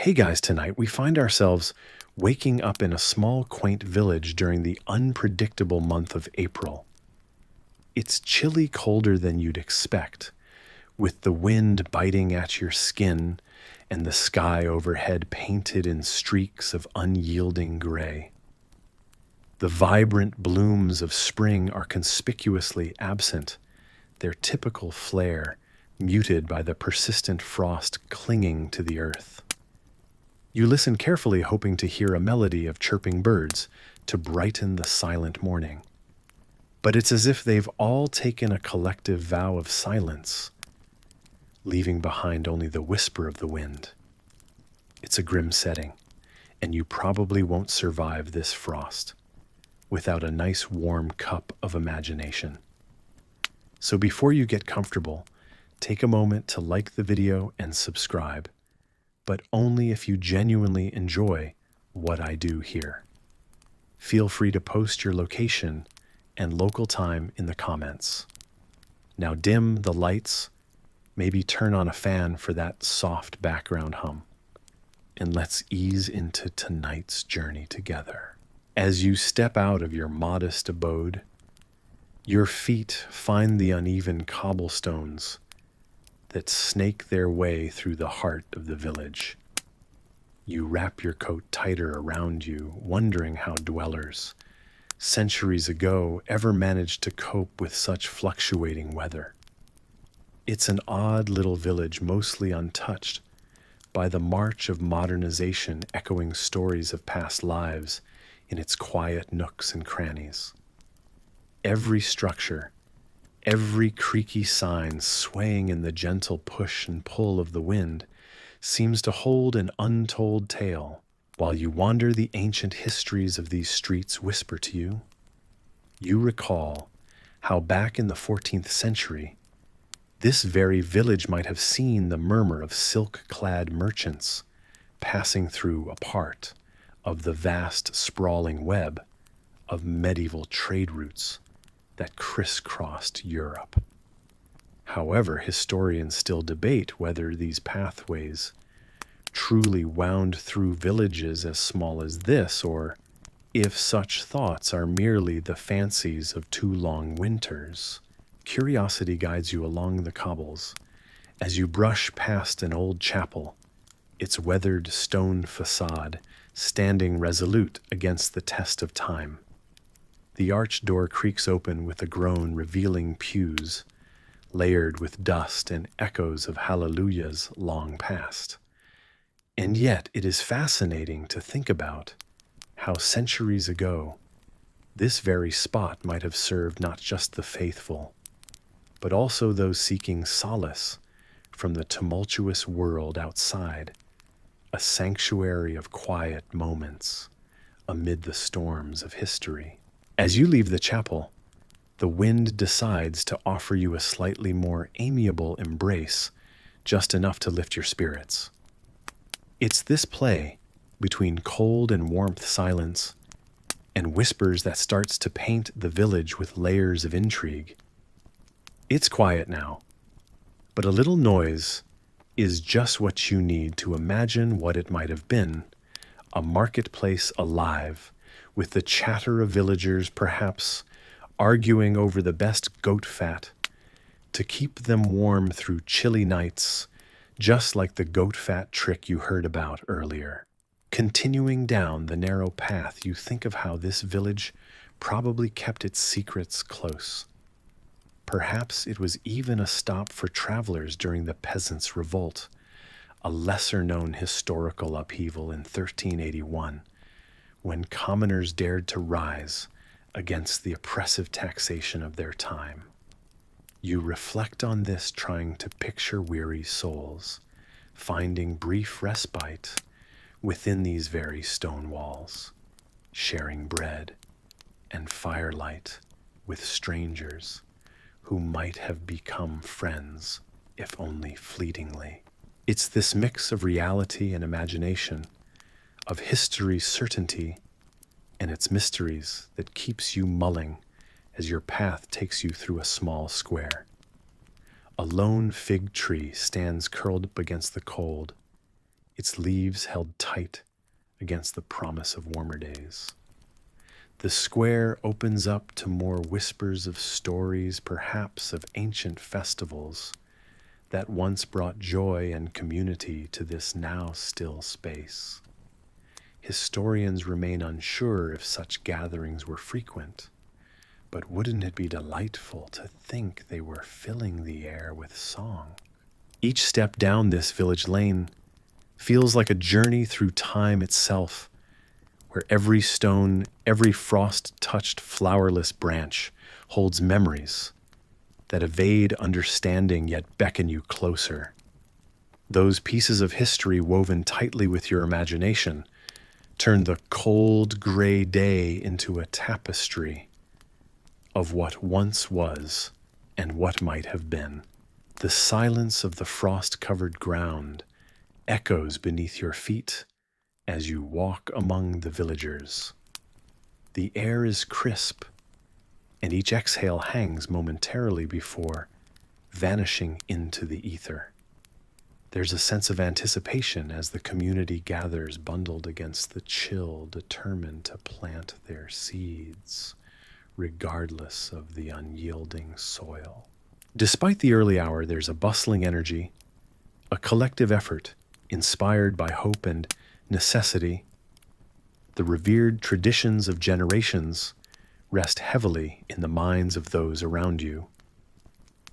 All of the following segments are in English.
Hey guys, tonight we find ourselves waking up in a small, quaint village during the unpredictable month of April. It's chilly colder than you'd expect, with the wind biting at your skin and the sky overhead painted in streaks of unyielding gray. The vibrant blooms of spring are conspicuously absent, their typical flare muted by the persistent frost clinging to the earth. You listen carefully, hoping to hear a melody of chirping birds to brighten the silent morning. But it's as if they've all taken a collective vow of silence, leaving behind only the whisper of the wind. It's a grim setting, and you probably won't survive this frost without a nice warm cup of imagination. So before you get comfortable, take a moment to like the video and subscribe, but only if you genuinely enjoy what I do here. Feel free to post your location and local time in the comments. Now dim the lights, maybe turn on a fan for that soft background hum, and let's ease into tonight's journey together. As you step out of your modest abode, your feet find the uneven cobblestones that snake their way through the heart of the village. You wrap your coat tighter around you, wondering how dwellers, centuries ago, ever managed to cope with such fluctuating weather. It's an odd little village, mostly untouched by the march of modernization, echoing stories of past lives in its quiet nooks and crannies. Every structure, every creaky sign swaying in the gentle push and pull of the wind seems to hold an untold tale. While you wander, the ancient histories of these streets whisper to you. You recall how back in the 14th century, this very village might have seen the murmur of silk-clad merchants passing through a part of the vast sprawling web of medieval trade routes that crisscrossed Europe. However, historians still debate whether these pathways truly wound through villages as small as this, or if such thoughts are merely the fancies of two long winters. Curiosity guides you along the cobbles as you brush past an old chapel, its weathered stone facade standing resolute against the test of time. The arched door creaks open with a groan, revealing pews layered with dust and echoes of hallelujahs long past. And yet it is fascinating to think about how centuries ago this very spot might have served not just the faithful, but also those seeking solace from the tumultuous world outside, a sanctuary of quiet moments amid the storms of history. As you leave the chapel, the wind decides to offer you a slightly more amiable embrace, just enough to lift your spirits. It's this play between cold and warmth silence and whispers that starts to paint the village with layers of intrigue. It's quiet now, but a little noise is just what you need to imagine what it might have been, a marketplace alive, with the chatter of villagers perhaps arguing over the best goat fat to keep them warm through chilly nights, just like the goat fat trick you heard about earlier. Continuing down the narrow path, you think of how this village probably kept its secrets close. Perhaps it was even a stop for travelers during the Peasants' Revolt, a lesser-known historical upheaval in 1381, when commoners dared to rise against the oppressive taxation of their time. You reflect on this, trying to picture weary souls, finding brief respite within these very stone walls, sharing bread and firelight with strangers who might have become friends, if only fleetingly. It's this mix of reality and imagination, of history's certainty and its mysteries, that keeps you mulling as your path takes you through a small square. A lone fig tree stands curled up against the cold, its leaves held tight against the promise of warmer days. The square opens up to more whispers of stories, perhaps of ancient festivals that once brought joy and community to this now still space. Historians remain unsure if such gatherings were frequent, but wouldn't it be delightful to think they were filling the air with song? Each step down this village lane feels like a journey through time itself, where every stone, every frost-touched flowerless branch holds memories that evade understanding yet beckon you closer. Those pieces of history woven tightly with your imagination turn the cold gray day into a tapestry of what once was and what might have been. The silence of the frost-covered ground echoes beneath your feet as you walk among the villagers. The air is crisp, and each exhale hangs momentarily before vanishing into the ether. There's a sense of anticipation as the community gathers bundled against the chill, determined to plant their seeds, regardless of the unyielding soil. Despite the early hour, there's a bustling energy, a collective effort inspired by hope and necessity. The revered traditions of generations rest heavily in the minds of those around you,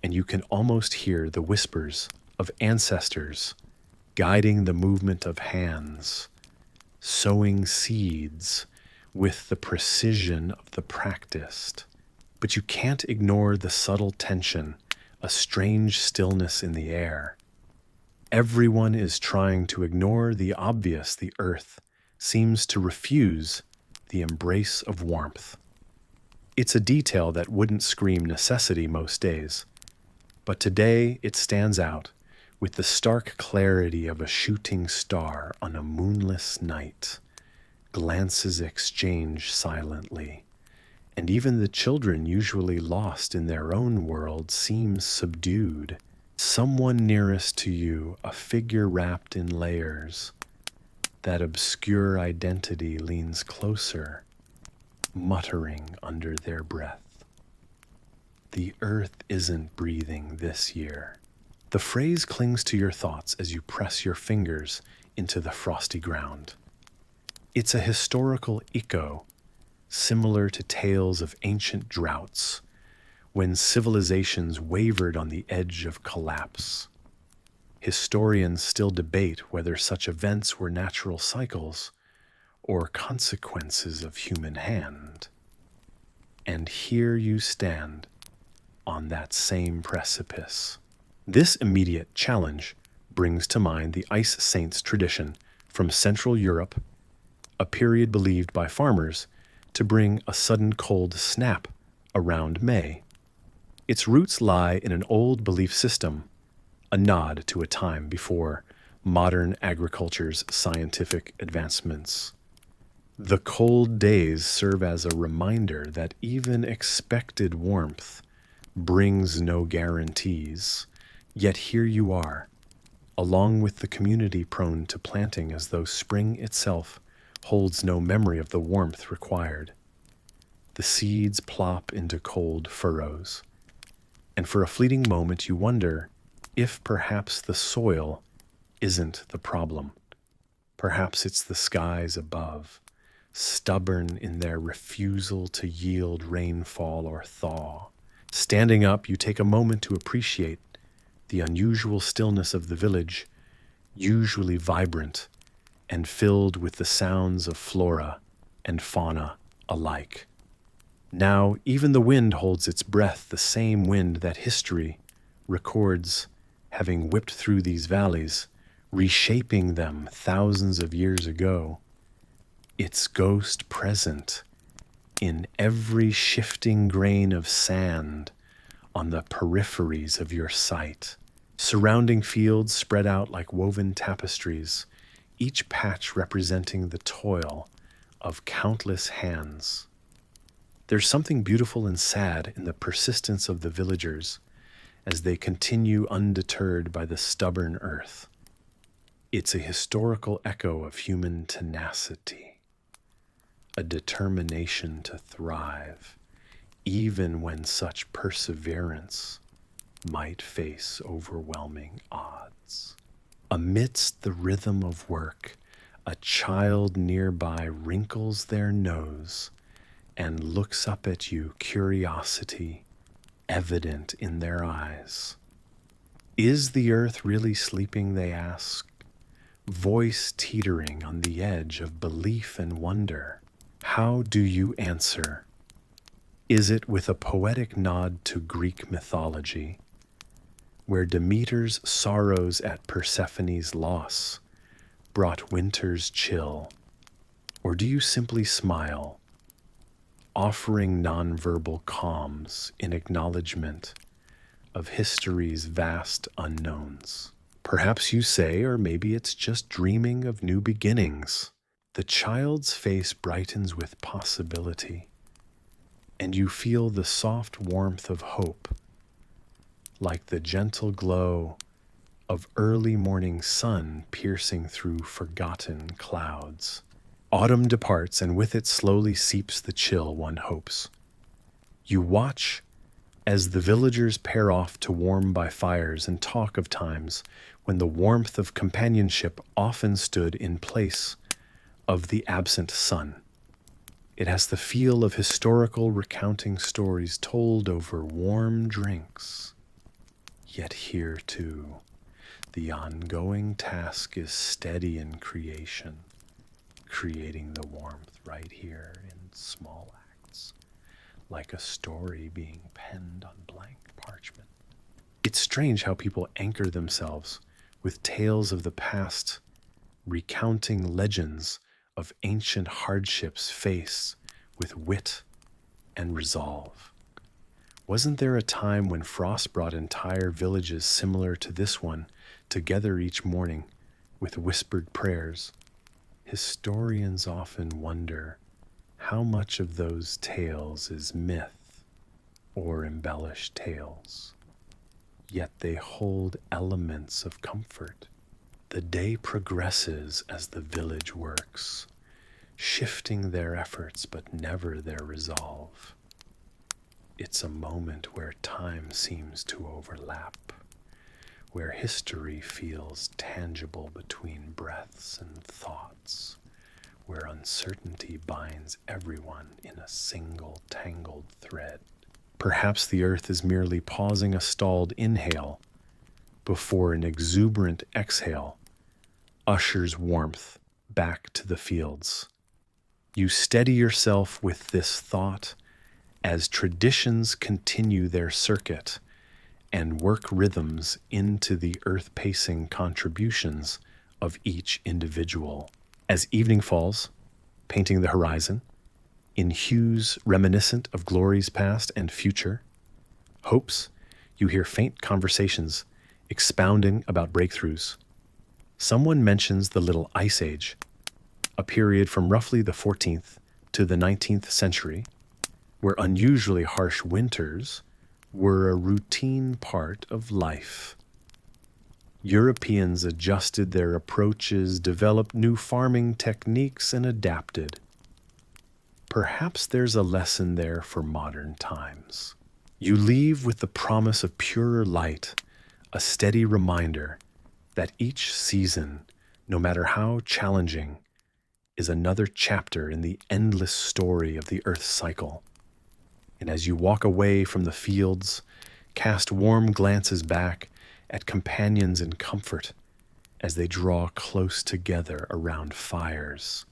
and you can almost hear the whispers of ancestors guiding the movement of hands, sowing seeds with the precision of the practiced. But you can't ignore the subtle tension, a strange stillness in the air. Everyone is trying to ignore the obvious. The earth seems to refuse the embrace of warmth. It's a detail that wouldn't scream necessity most days, but today it stands out with the stark clarity of a shooting star on a moonless night. Glances exchange silently, and even the children, usually lost in their own world, seem subdued. Someone nearest to you, a figure wrapped in layers, that obscure identity leans closer, muttering under their breath. The earth isn't breathing this year. The phrase clings to your thoughts as you press your fingers into the frosty ground. It's a historical echo, similar to tales of ancient droughts, when civilizations wavered on the edge of collapse. Historians still debate whether such events were natural cycles or consequences of human hand. And here you stand on that same precipice. This immediate challenge brings to mind the ice saints tradition from Central Europe, a period believed by farmers to bring a sudden cold snap around May. Its roots lie in an old belief system, a nod to a time before modern agriculture's scientific advancements. The cold days serve as a reminder that even expected warmth brings no guarantees. Yet here you are, along with the community prone to planting as though spring itself holds no memory of the warmth required. The seeds plop into cold furrows, and for a fleeting moment you wonder if perhaps the soil isn't the problem. Perhaps it's the skies above, stubborn in their refusal to yield rainfall or thaw. Standing up, you take a moment to appreciate the unusual stillness of the village, usually vibrant and filled with the sounds of flora and fauna alike. Now, even the wind holds its breath, the same wind that history records having whipped through these valleys, reshaping them thousands of years ago. Its ghost present in every shifting grain of sand on the peripheries of your sight. Surrounding fields spread out like woven tapestries, each patch representing the toil of countless hands. There's something beautiful and sad in the persistence of the villagers as they continue undeterred by the stubborn earth. It's a historical echo of human tenacity, a determination to thrive, even when such perseverance might face overwhelming odds. Amidst the rhythm of work, a child nearby wrinkles their nose and looks up at you, curiosity evident in their eyes. Is the earth really sleeping, they ask, voice teetering on the edge of belief and wonder. How do you answer? Is it with a poetic nod to Greek mythology, where Demeter's sorrows at Persephone's loss brought winter's chill? Or do you simply smile, offering nonverbal calms in acknowledgement of history's vast unknowns? Perhaps you say, or maybe it's just dreaming of new beginnings. The child's face brightens with possibility, and you feel the soft warmth of hope, like the gentle glow of early morning sun piercing through forgotten clouds. Autumn departs, and with it slowly seeps the chill, one hopes. You watch as the villagers pair off to warm by fires and talk of times when the warmth of companionship often stood in place of the absent sun. It has the feel of historical recounting stories told over warm drinks. Yet here, too, the ongoing task is steady in creation, creating the warmth right here in small acts, like a story being penned on blank parchment. It's strange how people anchor themselves with tales of the past, recounting legends of ancient hardships faced with wit and resolve. Wasn't there a time when frost brought entire villages similar to this one together each morning with whispered prayers? Historians often wonder how much of those tales is myth or embellished tales. Yet they hold elements of comfort. The day progresses as the village works, shifting their efforts but never their resolve. It's a moment where time seems to overlap, where history feels tangible between breaths and thoughts, where uncertainty binds everyone in a single tangled thread. Perhaps the earth is merely pausing a stalled inhale before an exuberant exhale ushers warmth back to the fields. You steady yourself with this thought as traditions continue their circuit and work rhythms into the earth-pacing contributions of each individual. As evening falls, painting the horizon in hues reminiscent of glories past and future, hopes, you hear faint conversations expounding about breakthroughs. Someone mentions the Little Ice Age, a period from roughly the 14th to the 19th century, where unusually harsh winters were a routine part of life. Europeans adjusted their approaches, developed new farming techniques, and adapted. Perhaps there's a lesson there for modern times. You leave with the promise of purer light, a steady reminder that each season, no matter how challenging, is another chapter in the endless story of the Earth's cycle. And as you walk away from the fields, cast warm glances back at companions in comfort as they draw close together around fires,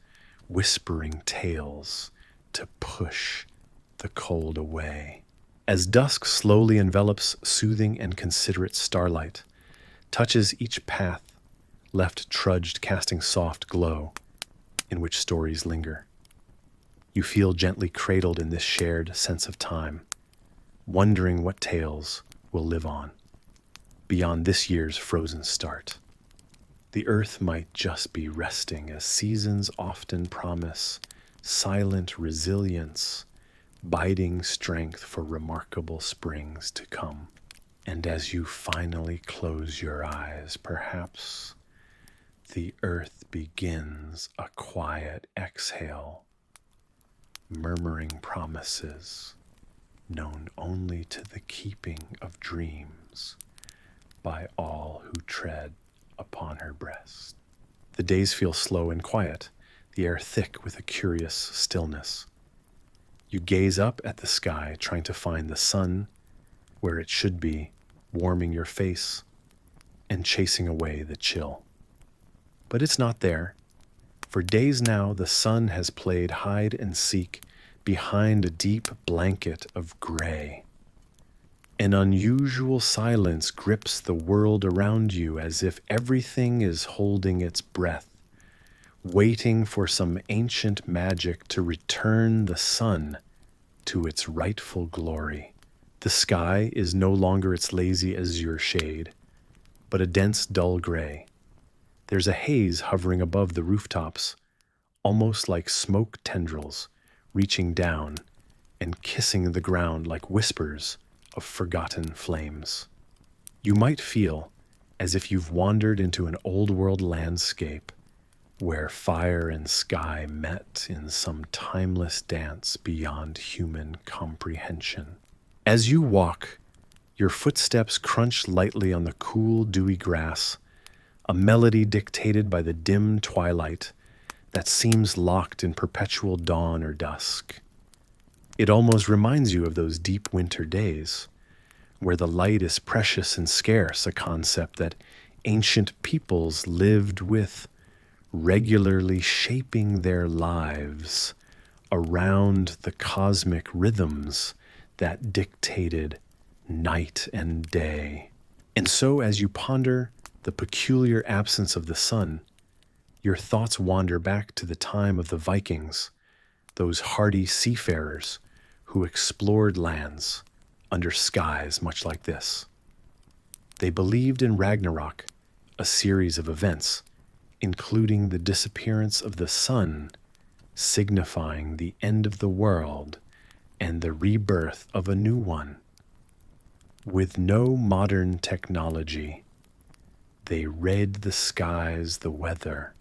whispering tales to push the cold away. As dusk slowly envelops soothing and considerate starlight, touches each path left trudged, casting soft glow in which stories linger. You feel gently cradled in this shared sense of time, wondering what tales will live on beyond this year's frozen start. The earth might just be resting, as seasons often promise silent resilience, biding strength for remarkable springs to come. And as you finally close your eyes, perhaps The earth begins a quiet exhale, murmuring promises known only to the keeping of dreams by all who tread upon her breast. The days feel slow and quiet, the air thick with a curious stillness. You gaze up at the sky, trying to find the sun where it should be, warming your face and chasing away the chill. But it's not there. For days now, the sun has played hide and seek behind a deep blanket of gray. An unusual silence grips the world around you as if everything is holding its breath, waiting for some ancient magic to return the sun to its rightful glory. The sky is no longer its lazy azure shade, but a dense, dull gray. There's a haze hovering above the rooftops, almost like smoke tendrils reaching down and kissing the ground like whispers of forgotten flames. You might feel as if you've wandered into an old world landscape where fire and sky met in some timeless dance beyond human comprehension. As you walk, your footsteps crunch lightly on the cool, dewy grass, a melody dictated by the dim twilight that seems locked in perpetual dawn or dusk. It almost reminds you of those deep winter days, where the light is precious and scarce, a concept that ancient peoples lived with, regularly shaping their lives around the cosmic rhythms that dictated night and day. And so, as you ponder the peculiar absence of the sun, your thoughts wander back to the time of the Vikings, those hardy seafarers who explored lands under skies much like this. They believed in Ragnarok, a series of events, including the disappearance of the sun, signifying the end of the world and the rebirth of a new one. With no modern technology, they read the skies, the weather,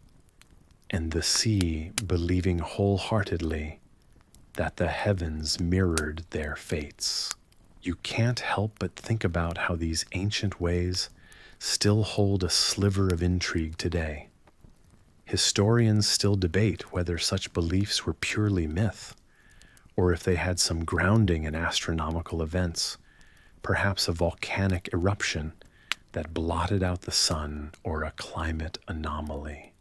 and the sea, believing wholeheartedly that the heavens mirrored their fates. You can't help but think about how these ancient ways still hold a sliver of intrigue today. Historians still debate whether such beliefs were purely myth, or if they had some grounding in astronomical events, perhaps a volcanic eruption that blotted out the sun or a climate anomaly.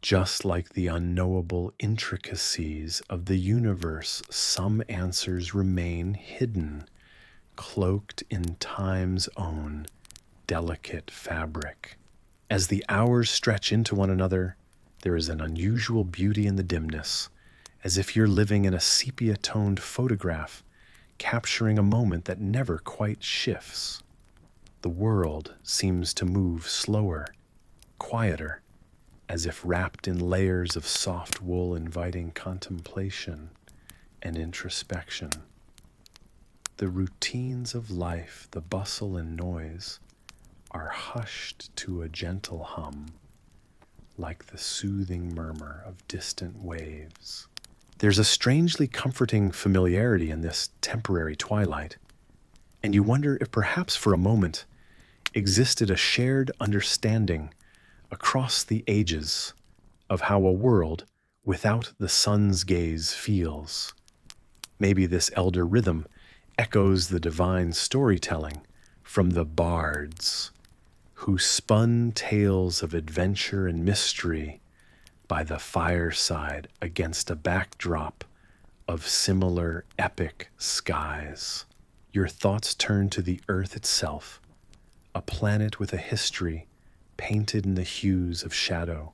Just like the unknowable intricacies of the universe, some answers remain hidden, cloaked in time's own delicate fabric. As the hours stretch into one another, there is an unusual beauty in the dimness, as if you're living in a sepia-toned photograph, capturing a moment that never quite shifts. The world seems to move slower, quieter, as if wrapped in layers of soft wool inviting contemplation and introspection. The routines of life, the bustle and noise, are hushed to a gentle hum, like the soothing murmur of distant waves. There's a strangely comforting familiarity in this temporary twilight, and you wonder if perhaps for a moment existed a shared understanding across the ages of how a world without the sun's gaze feels. Maybe this elder rhythm echoes the divine storytelling from the bards who spun tales of adventure and mystery by the fireside against a backdrop of similar epic skies. Your thoughts turn to the earth itself, a planet with a history painted in the hues of shadow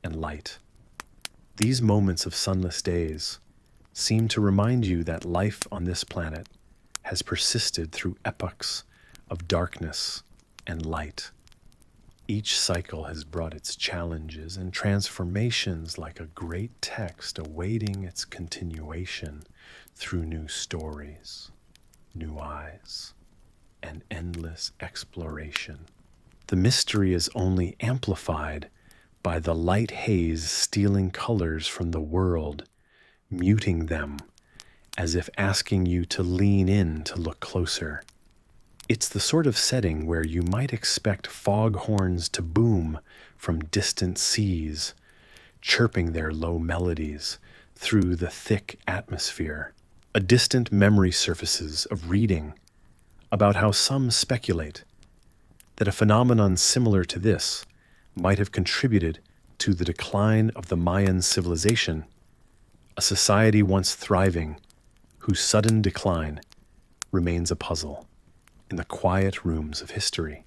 and light. These moments of sunless days seem to remind you that life on this planet has persisted through epochs of darkness and light. Each cycle has brought its challenges and transformations like a great text awaiting its continuation through new stories, new eyes, and endless exploration. The mystery is only amplified by the light haze stealing colors from the world, muting them as if asking you to lean in to look closer. It's the sort of setting where you might expect foghorns to boom from distant seas, chirping their low melodies through the thick atmosphere. A distant memory surfaces of reading about how some speculate that a phenomenon similar to this might have contributed to the decline of the Mayan civilization, a society once thriving whose sudden decline remains a puzzle in the quiet rooms of history.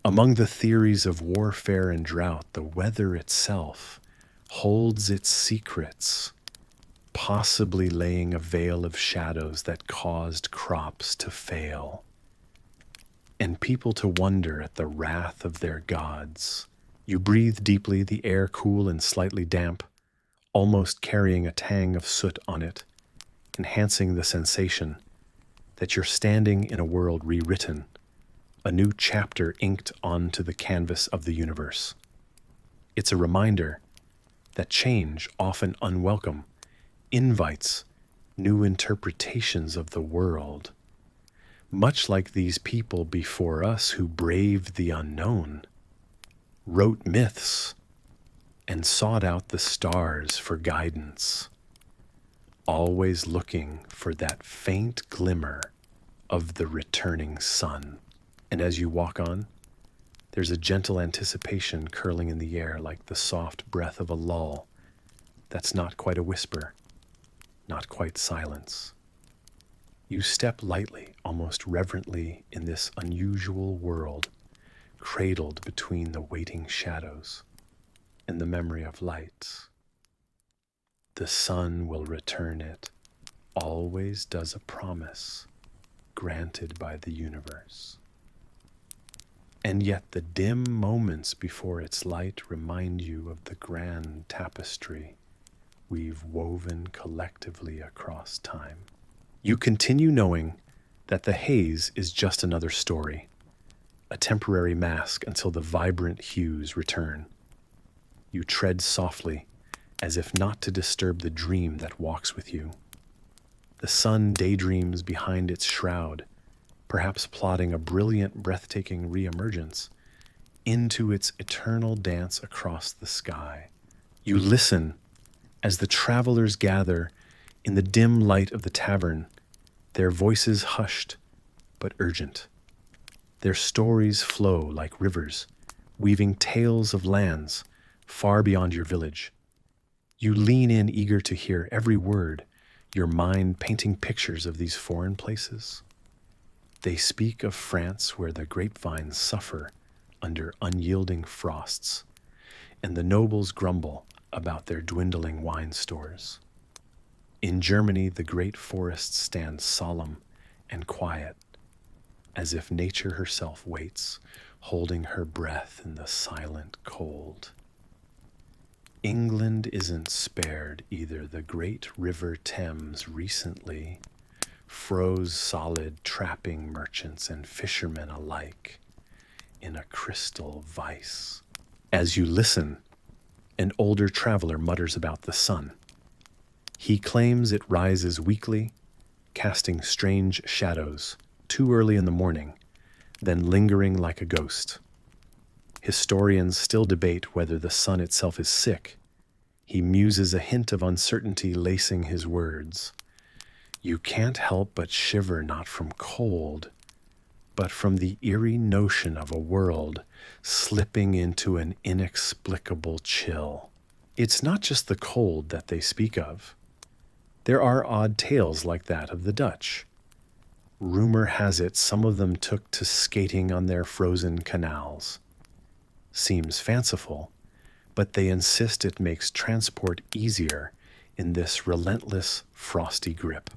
Among the theories of warfare and drought, the weather itself holds its secrets, possibly laying a veil of shadows that caused crops to fail, and people to wonder at the wrath of their gods. You breathe deeply, the air cool and slightly damp, almost carrying a tang of soot on it, enhancing the sensation that you're standing in a world rewritten, a new chapter inked onto the canvas of the universe. It's a reminder that change, often unwelcome, invites new interpretations of the world, much like these people before us who braved the unknown, wrote myths, and sought out the stars for guidance, always looking for that faint glimmer of the returning sun. And as you walk on, there's a gentle anticipation curling in the air like the soft breath of a lull that's not quite a whisper, not quite silence. You step lightly, almost reverently, in this unusual world, cradled between the waiting shadows and the memory of light. The sun will return, it always does, a promise granted by the universe. And yet the dim moments before its light remind you of the grand tapestry we've woven collectively across time. You continue knowing that the haze is just another story, a temporary mask until the vibrant hues return. You tread softly, as if not to disturb the dream that walks with you. The sun daydreams behind its shroud, perhaps plotting a brilliant, breathtaking reemergence into its eternal dance across the sky. You listen as the travelers gather in the dim light of the tavern, their voices hushed but urgent. Their stories flow like rivers, weaving tales of lands far beyond your village. You lean in, eager to hear every word, your mind painting pictures of these foreign places. They speak of France, where the grapevines suffer under unyielding frosts, and the nobles grumble about their dwindling wine stores. In Germany, the great forests stand solemn and quiet, as if nature herself waits, holding her breath in the silent cold. England isn't spared either. The great river Thames recently froze solid, trapping merchants and fishermen alike in a crystal vice. As you listen, an older traveler mutters about the sun. He claims it rises weakly, casting strange shadows too early in the morning, then lingering like a ghost. Historians still debate whether the sun itself is sick. He muses, a hint of uncertainty lacing his words. You can't help but shiver, not from cold, but from the eerie notion of a world slipping into an inexplicable chill. It's not just the cold that they speak of. There are odd tales like that of the Dutch. Rumor has it some of them took to skating on their frozen canals. Seems fanciful, but they insist it makes transport easier in this relentless, frosty grip.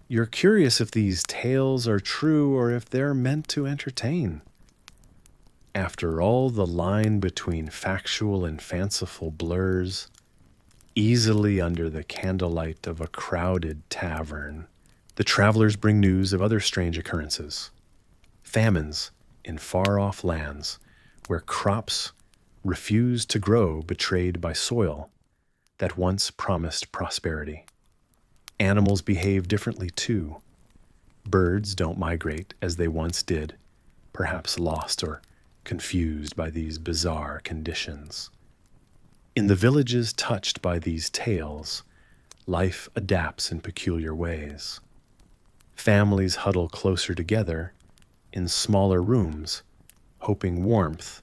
You're curious if these tales are true or if they're meant to entertain. After all, the line between factual and fanciful blurs easily under the candlelight of a crowded tavern. The travelers bring news of other strange occurrences. Famines in far-off lands where crops refused to grow, betrayed by soil that once promised prosperity. Animals behave differently too. Birds don't migrate as they once did, perhaps lost or confused by these bizarre conditions. In the villages touched by these tales, life adapts in peculiar ways. Families huddle closer together in smaller rooms, hoping warmth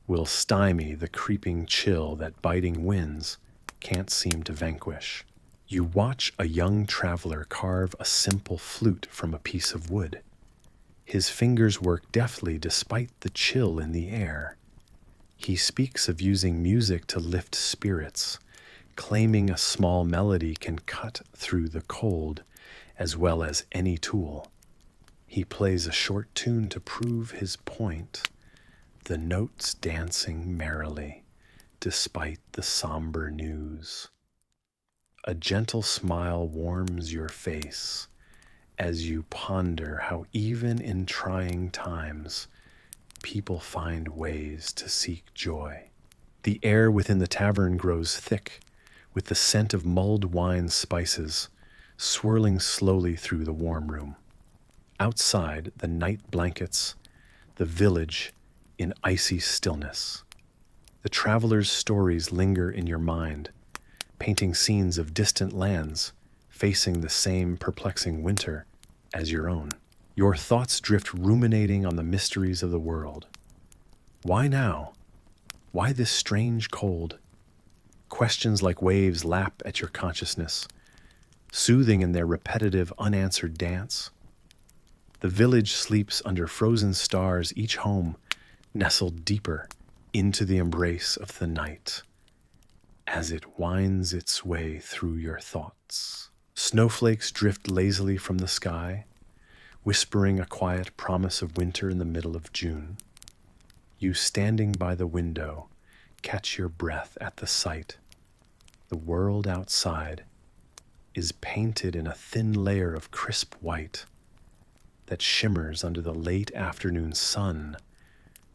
will stymie the creeping chill that biting winds can't seem to vanquish. You watch a young traveler carve a simple flute from a piece of wood. His fingers work deftly despite the chill in the air. He speaks of using music to lift spirits, claiming a small melody can cut through the cold as well as any tool. He plays a short tune to prove his point, the notes dancing merrily despite the somber news. A gentle smile warms your face as you ponder how even in trying times, people find ways to seek joy. The air within the tavern grows thick with the scent of mulled wine spices swirling slowly through the warm room. Outside, the night blankets the village in icy stillness. The traveler's stories linger in your mind, painting scenes of distant lands facing the same perplexing winter as your own. Your thoughts drift ruminating on the mysteries of the world. Why now? Why this strange cold? Questions like waves lap at your consciousness, soothing in their repetitive, unanswered dance. The village sleeps under frozen stars, each home nestled deeper into the embrace of the night as it winds its way through your thoughts. Snowflakes drift lazily from the sky, whispering a quiet promise of winter in the middle of June. You standing by the window, catch your breath at the sight. The world outside is painted in a thin layer of crisp white that shimmers under the late afternoon sun,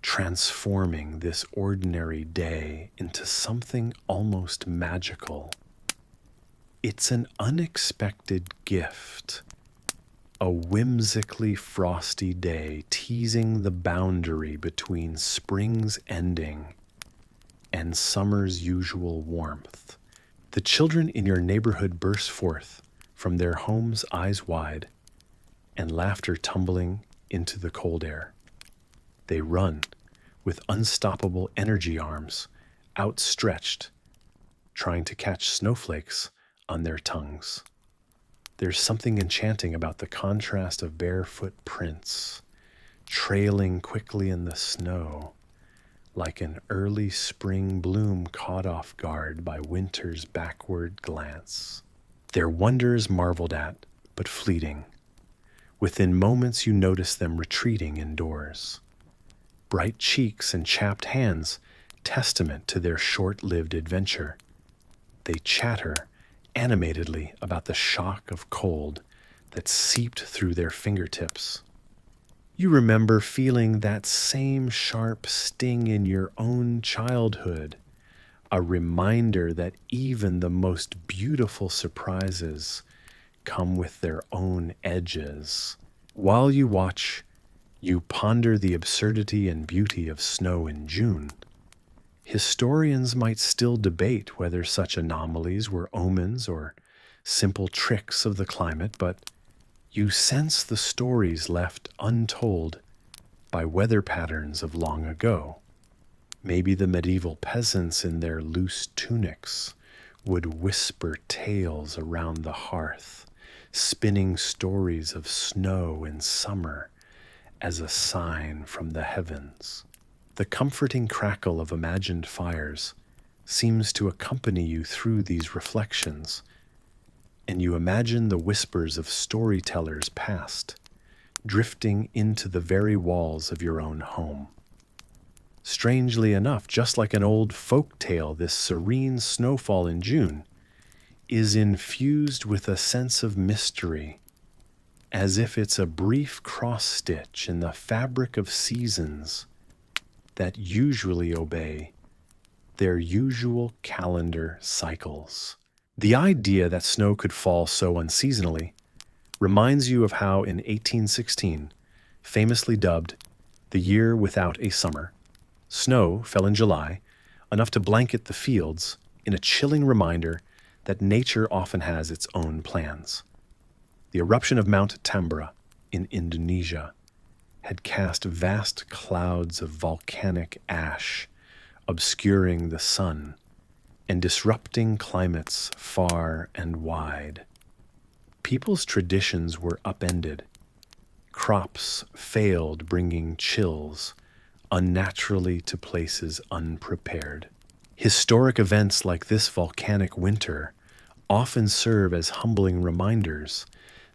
transforming this ordinary day into something almost magical. It's an unexpected gift, a whimsically frosty day teasing the boundary between spring's ending and summer's usual warmth. The children in your neighborhood burst forth from their homes eyes wide and laughter tumbling into the cold air. They run with unstoppable energy arms outstretched, trying to catch snowflakes on their tongues. There's something enchanting about the contrast of barefoot prints, trailing quickly in the snow, like an early spring bloom caught off guard by winter's backward glance. Their wonders marveled at, but fleeting. Within moments you notice them retreating indoors. Bright cheeks and chapped hands, testament to their short-lived adventure. They chatter animatedly about the shock of cold that seeped through their fingertips. You remember feeling that same sharp sting in your own childhood, a reminder that even the most beautiful surprises come with their own edges. While you watch, you ponder the absurdity and beauty of snow in June. Historians might still debate whether such anomalies were omens or simple tricks of the climate, but you sense the stories left untold by weather patterns of long ago. Maybe the medieval peasants in their loose tunics would whisper tales around the hearth, spinning stories of snow in summer as a sign from the heavens. The comforting crackle of imagined fires seems to accompany you through these reflections, and you imagine the whispers of storytellers past, drifting into the very walls of your own home. Strangely enough, just like an old folk tale, this serene snowfall in June is infused with a sense of mystery, as if it's a brief cross-stitch in the fabric of seasons that usually obey their usual calendar cycles. The idea that snow could fall so unseasonally reminds you of how in 1816, famously dubbed the year without a summer, snow fell in July, enough to blanket the fields in a chilling reminder that nature often has its own plans. The eruption of Mount Tambora in Indonesia had cast vast clouds of volcanic ash, obscuring the sun and disrupting climates far and wide. People's traditions were upended. Crops failed, bringing chills unnaturally to places unprepared. Historic events like this volcanic winter often serve as humbling reminders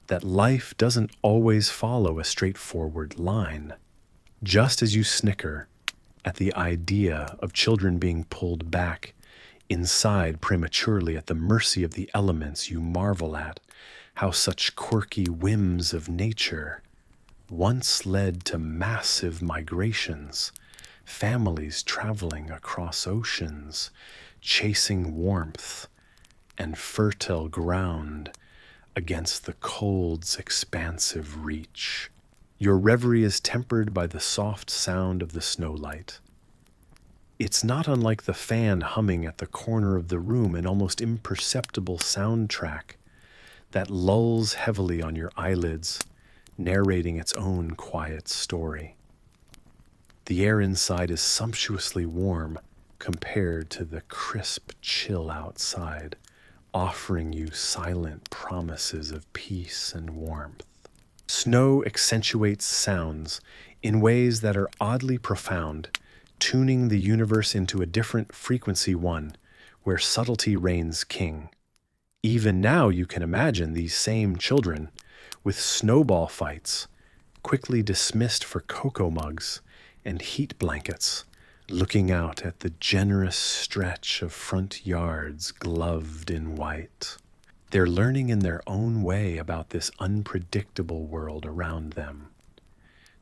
that life doesn't always follow a straightforward line. Just as you snicker at the idea of children being pulled back inside prematurely at the mercy of the elements, you marvel at how such quirky whims of nature once led to massive migrations, families traveling across oceans, chasing warmth and fertile ground against the cold's expansive reach. Your reverie is tempered by the soft sound of the snowlight. It's not unlike the fan humming at the corner of the room, an almost imperceptible soundtrack that lulls heavily on your eyelids, narrating its own quiet story. The air inside is sumptuously warm compared to the crisp chill outside, offering you silent promises of peace and warmth. Snow accentuates sounds in ways that are oddly profound, tuning the universe into a different frequency, one where subtlety reigns king. Even now you can imagine these same children with snowball fights, quickly dismissed for cocoa mugs and heat blankets, looking out at the generous stretch of front yards gloved in white. They're learning in their own way about this unpredictable world around them.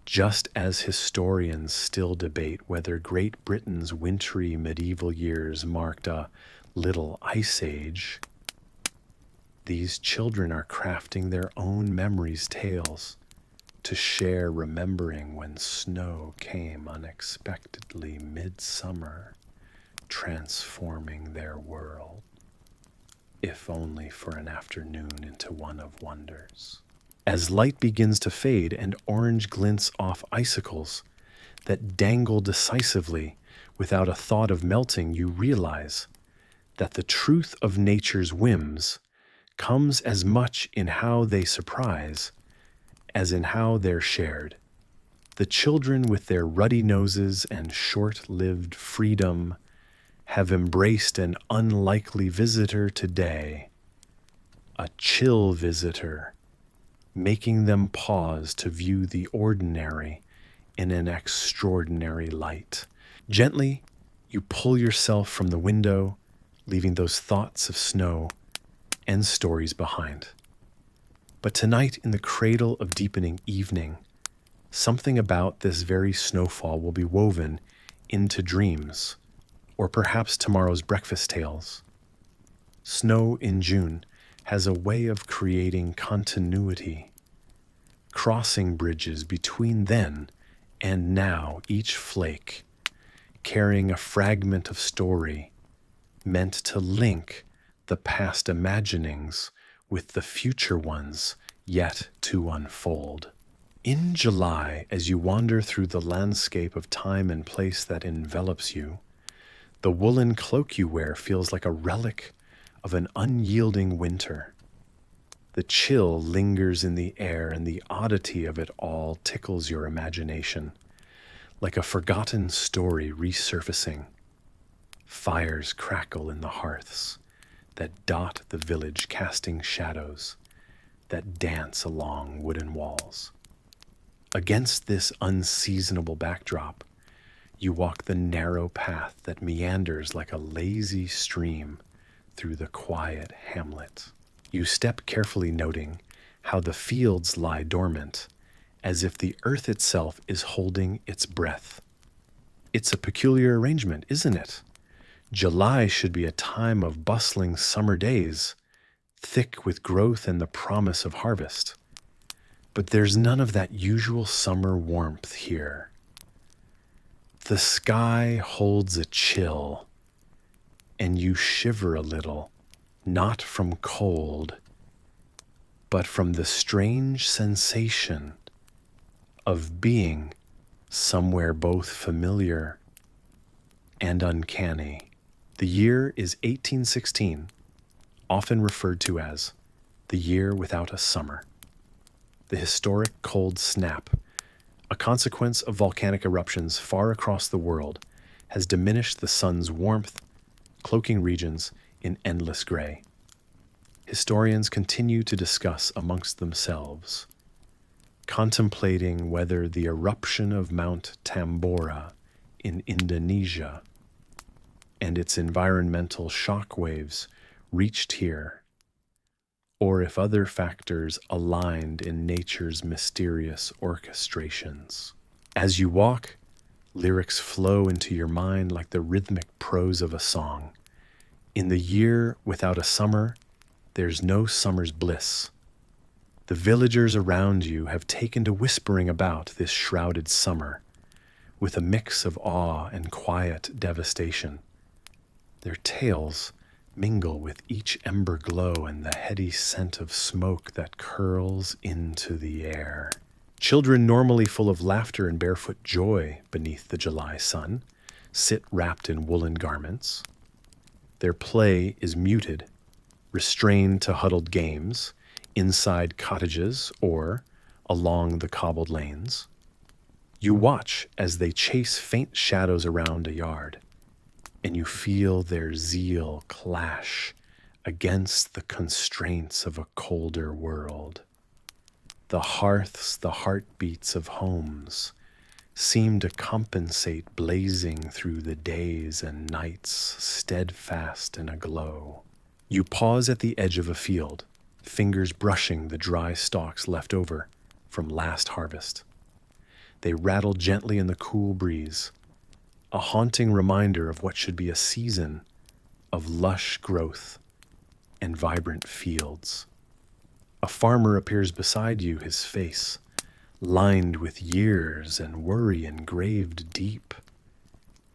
Just as historians still debate whether Great Britain's wintry medieval years marked a little ice age, these children are crafting their own memories' tales to share, remembering when snow came unexpectedly midsummer, transforming their world, if only for an afternoon, into one of wonders. As light begins to fade and orange glints off icicles that dangle decisively without a thought of melting, you realize that the truth of nature's whims comes as much in how they surprise as in how they're shared. The children, with their ruddy noses and short-lived freedom, have embraced an unlikely visitor today, a chill visitor, making them pause to view the ordinary in an extraordinary light. Gently, you pull yourself from the window, leaving those thoughts of snow and stories behind. But tonight, in the cradle of deepening evening, something about this very snowfall will be woven into dreams, or perhaps tomorrow's breakfast tales. Snow in June has a way of creating continuity, crossing bridges between then and now, each flake carrying a fragment of story meant to link the past imaginings with the future ones yet to unfold. In July, as you wander through the landscape of time and place that envelops you, the woolen cloak you wear feels like a relic of an unyielding winter. The chill lingers in the air, and the oddity of it all tickles your imagination, like a forgotten story resurfacing. Fires crackle in the hearths that dot the village, casting shadows that dance along wooden walls. Against this unseasonable backdrop, you walk the narrow path that meanders like a lazy stream through the quiet hamlet. You step carefully, noting how the fields lie dormant, as if the earth itself is holding its breath. It's a peculiar arrangement, isn't it? July should be a time of bustling summer days, thick with growth and the promise of harvest. But there's none of that usual summer warmth here. The sky holds a chill, and you shiver a little, not from cold, but from the strange sensation of being somewhere both familiar and uncanny. The year is 1816, often referred to as the year without a summer. The historic cold snap, a consequence of volcanic eruptions far across the world, has diminished the sun's warmth, cloaking regions in endless gray. Historians continue to discuss amongst themselves, contemplating whether the eruption of Mount Tambora in Indonesia and its environmental shockwaves reached here, or if other factors aligned in nature's mysterious orchestrations. As you walk, lyrics flow into your mind like the rhythmic prose of a song. In the year without a summer, there's no summer's bliss. The villagers around you have taken to whispering about this shrouded summer, with a mix of awe and quiet devastation. Their tales mingle with each ember glow and the heady scent of smoke that curls into the air. Children, normally full of laughter and barefoot joy beneath the July sun, sit wrapped in woolen garments. Their play is muted, restrained to huddled games, inside cottages or along the cobbled lanes. You watch as they chase faint shadows around a yard, and you feel their zeal clash against the constraints of a colder world. The hearths, the heartbeats of homes, seem to compensate, blazing through the days and nights, steadfast and aglow. You pause at the edge of a field, fingers brushing the dry stalks left over from last harvest. They rattle gently in the cool breeze, a haunting reminder of what should be a season of lush growth and vibrant fields. A farmer appears beside you, his face lined with years and worry engraved deep.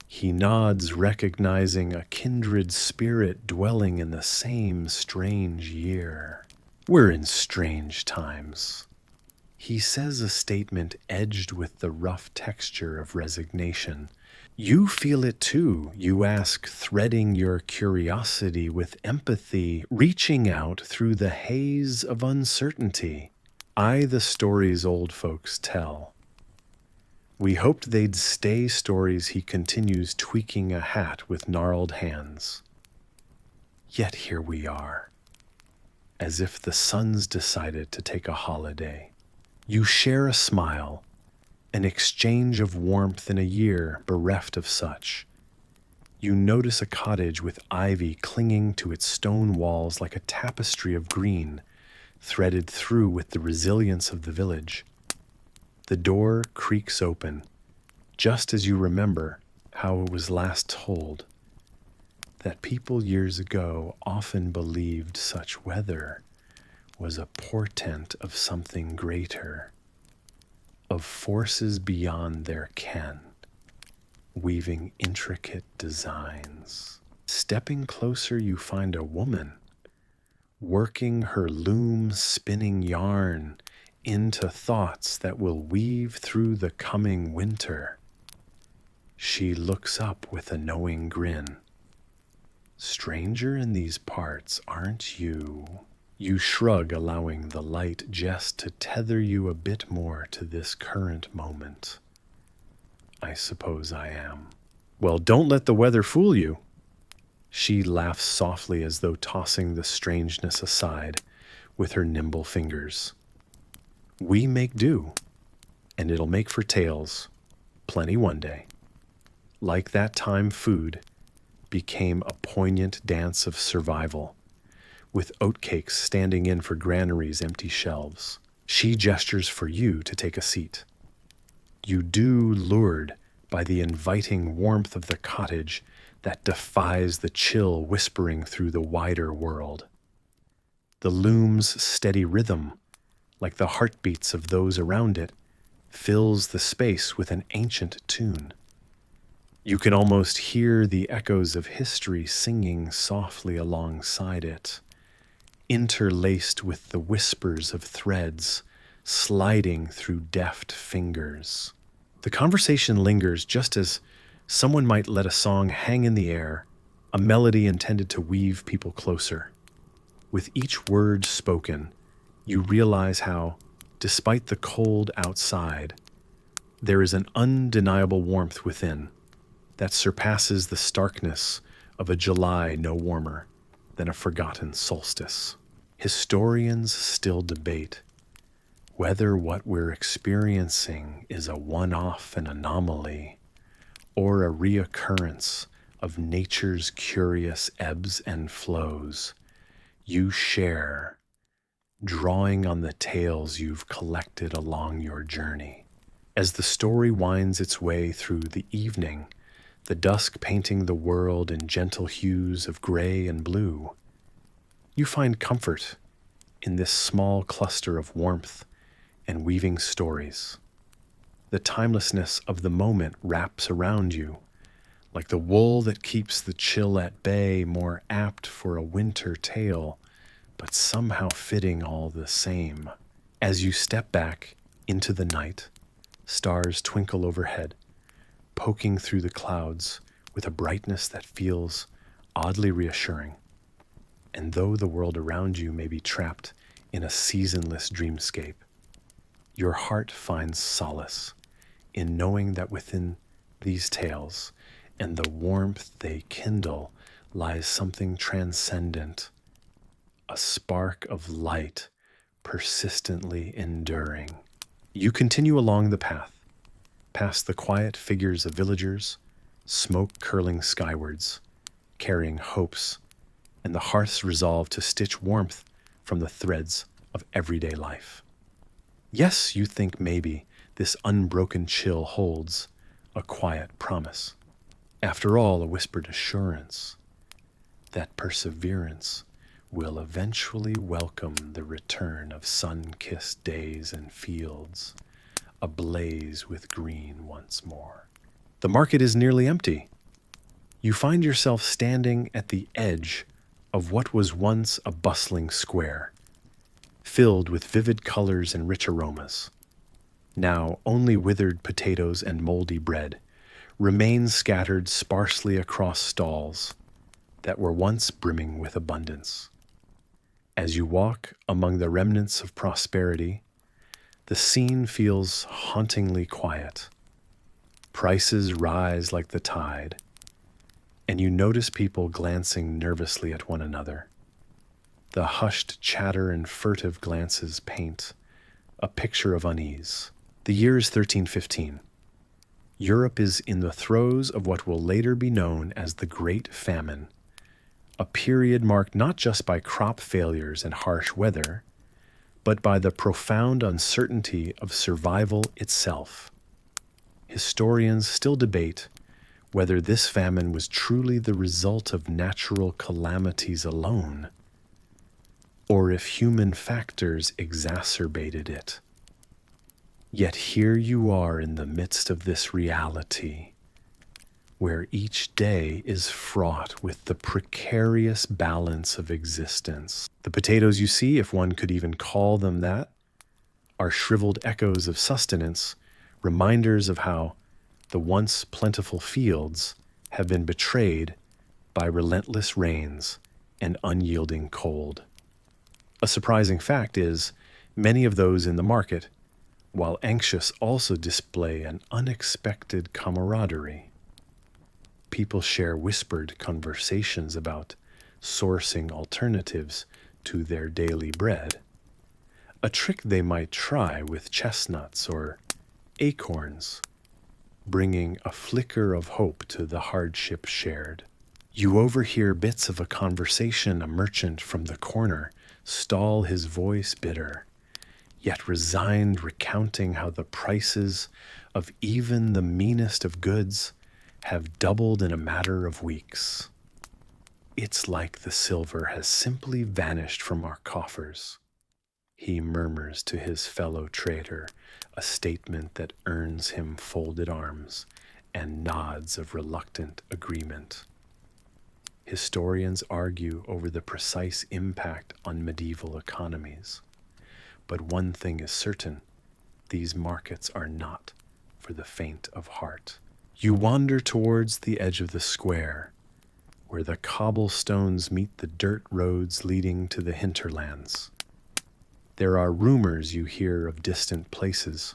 He nods, recognizing a kindred spirit dwelling in the same strange year. We're in strange times. He says a statement edged with the rough texture of resignation. You feel it too, you ask, threading your curiosity with empathy, reaching out through the haze of uncertainty. The stories old folks tell. We hoped they'd stay stories, he continues, tweaking a hat with gnarled hands. Yet here we are, as if the sun's decided to take a holiday. You share a smile, an exchange of warmth in a year bereft of such. You notice a cottage with ivy clinging to its stone walls like a tapestry of green, threaded through with the resilience of the village. The door creaks open, just as you remember how it was last told, that people years ago often believed such weather was a portent of something greater, of forces beyond their ken, weaving intricate designs. Stepping closer, you find a woman, working her loom, spinning yarn into thoughts that will weave through the coming winter. She looks up with a knowing grin. Stranger in these parts, aren't you? You shrug, allowing the light jest to tether you a bit more to this current moment. I suppose I am. Well, don't let the weather fool you. She laughs softly as though tossing the strangeness aside with her nimble fingers. We make do, and it'll make for tales, plenty one day. Like that time, food became a poignant dance of survival, with oatcakes standing in for granary's empty shelves. She gestures for you to take a seat. You do, lured by the inviting warmth of the cottage that defies the chill whispering through the wider world. The loom's steady rhythm, like the heartbeats of those around it, fills the space with an ancient tune. You can almost hear the echoes of history singing softly alongside it, interlaced with the whispers of threads sliding through deft fingers. The conversation lingers just as someone might let a song hang in the air, a melody intended to weave people closer. With each word spoken, you realize how, despite the cold outside, there is an undeniable warmth within that surpasses the starkness of a July no warmer than a forgotten solstice. Historians still debate whether what we're experiencing is a one-off, an anomaly, or a reoccurrence of nature's curious ebbs and flows you share, drawing on the tales you've collected along your journey. As the story winds its way through the evening, the dusk painting the world in gentle hues of gray and blue, you find comfort in this small cluster of warmth and weaving stories. The timelessness of the moment wraps around you, like the wool that keeps the chill at bay, more apt for a winter tale, but somehow fitting all the same. As you step back into the night, stars twinkle overhead, poking through the clouds with a brightness that feels oddly reassuring. And though the world around you may be trapped in a seasonless dreamscape, your heart finds solace in knowing that within these tales and the warmth they kindle lies something transcendent, a spark of light persistently enduring. You continue along the path, past the quiet figures of villagers, smoke curling skywards, carrying hopes, and the hearth's resolve to stitch warmth from the threads of everyday life. Yes, you think maybe this unbroken chill holds a quiet promise. After all, a whispered assurance that perseverance will eventually welcome the return of sun-kissed days and fields ablaze with green once more. The market is nearly empty. You find yourself standing at the edge of what was once a bustling square, filled with vivid colors and rich aromas. Now only withered potatoes and moldy bread remain scattered sparsely across stalls that were once brimming with abundance. As you walk among the remnants of prosperity, the scene feels hauntingly quiet. Prices rise like the tide, and you notice people glancing nervously at one another. The hushed chatter and furtive glances paint a picture of unease. The year is 1315. Europe is in the throes of what will later be known as the Great Famine, a period marked not just by crop failures and harsh weather, but by the profound uncertainty of survival itself. Historians still debate whether this famine was truly the result of natural calamities alone, or if human factors exacerbated it. Yet here you are in the midst of this reality, where each day is fraught with the precarious balance of existence. The potatoes you see, if one could even call them that, are shriveled echoes of sustenance, reminders of how the once plentiful fields have been betrayed by relentless rains and unyielding cold. A surprising fact is, many of those in the market, while anxious, also display an unexpected camaraderie. People share whispered conversations about sourcing alternatives to their daily bread, a trick they might try with chestnuts or acorns, bringing a flicker of hope to the hardship shared. You overhear bits of a conversation a merchant from the corner stall his voice bitter, yet resigned, recounting how the prices of even the meanest of goods have doubled in a matter of weeks. It's like the silver has simply vanished from our coffers. He murmurs to his fellow trader, a statement that earns him folded arms and nods of reluctant agreement. Historians argue over the precise impact on medieval economies. But one thing is certain, these markets are not for the faint of heart. You wander towards the edge of the square, where the cobblestones meet the dirt roads leading to the hinterlands. There are rumors you hear of distant places,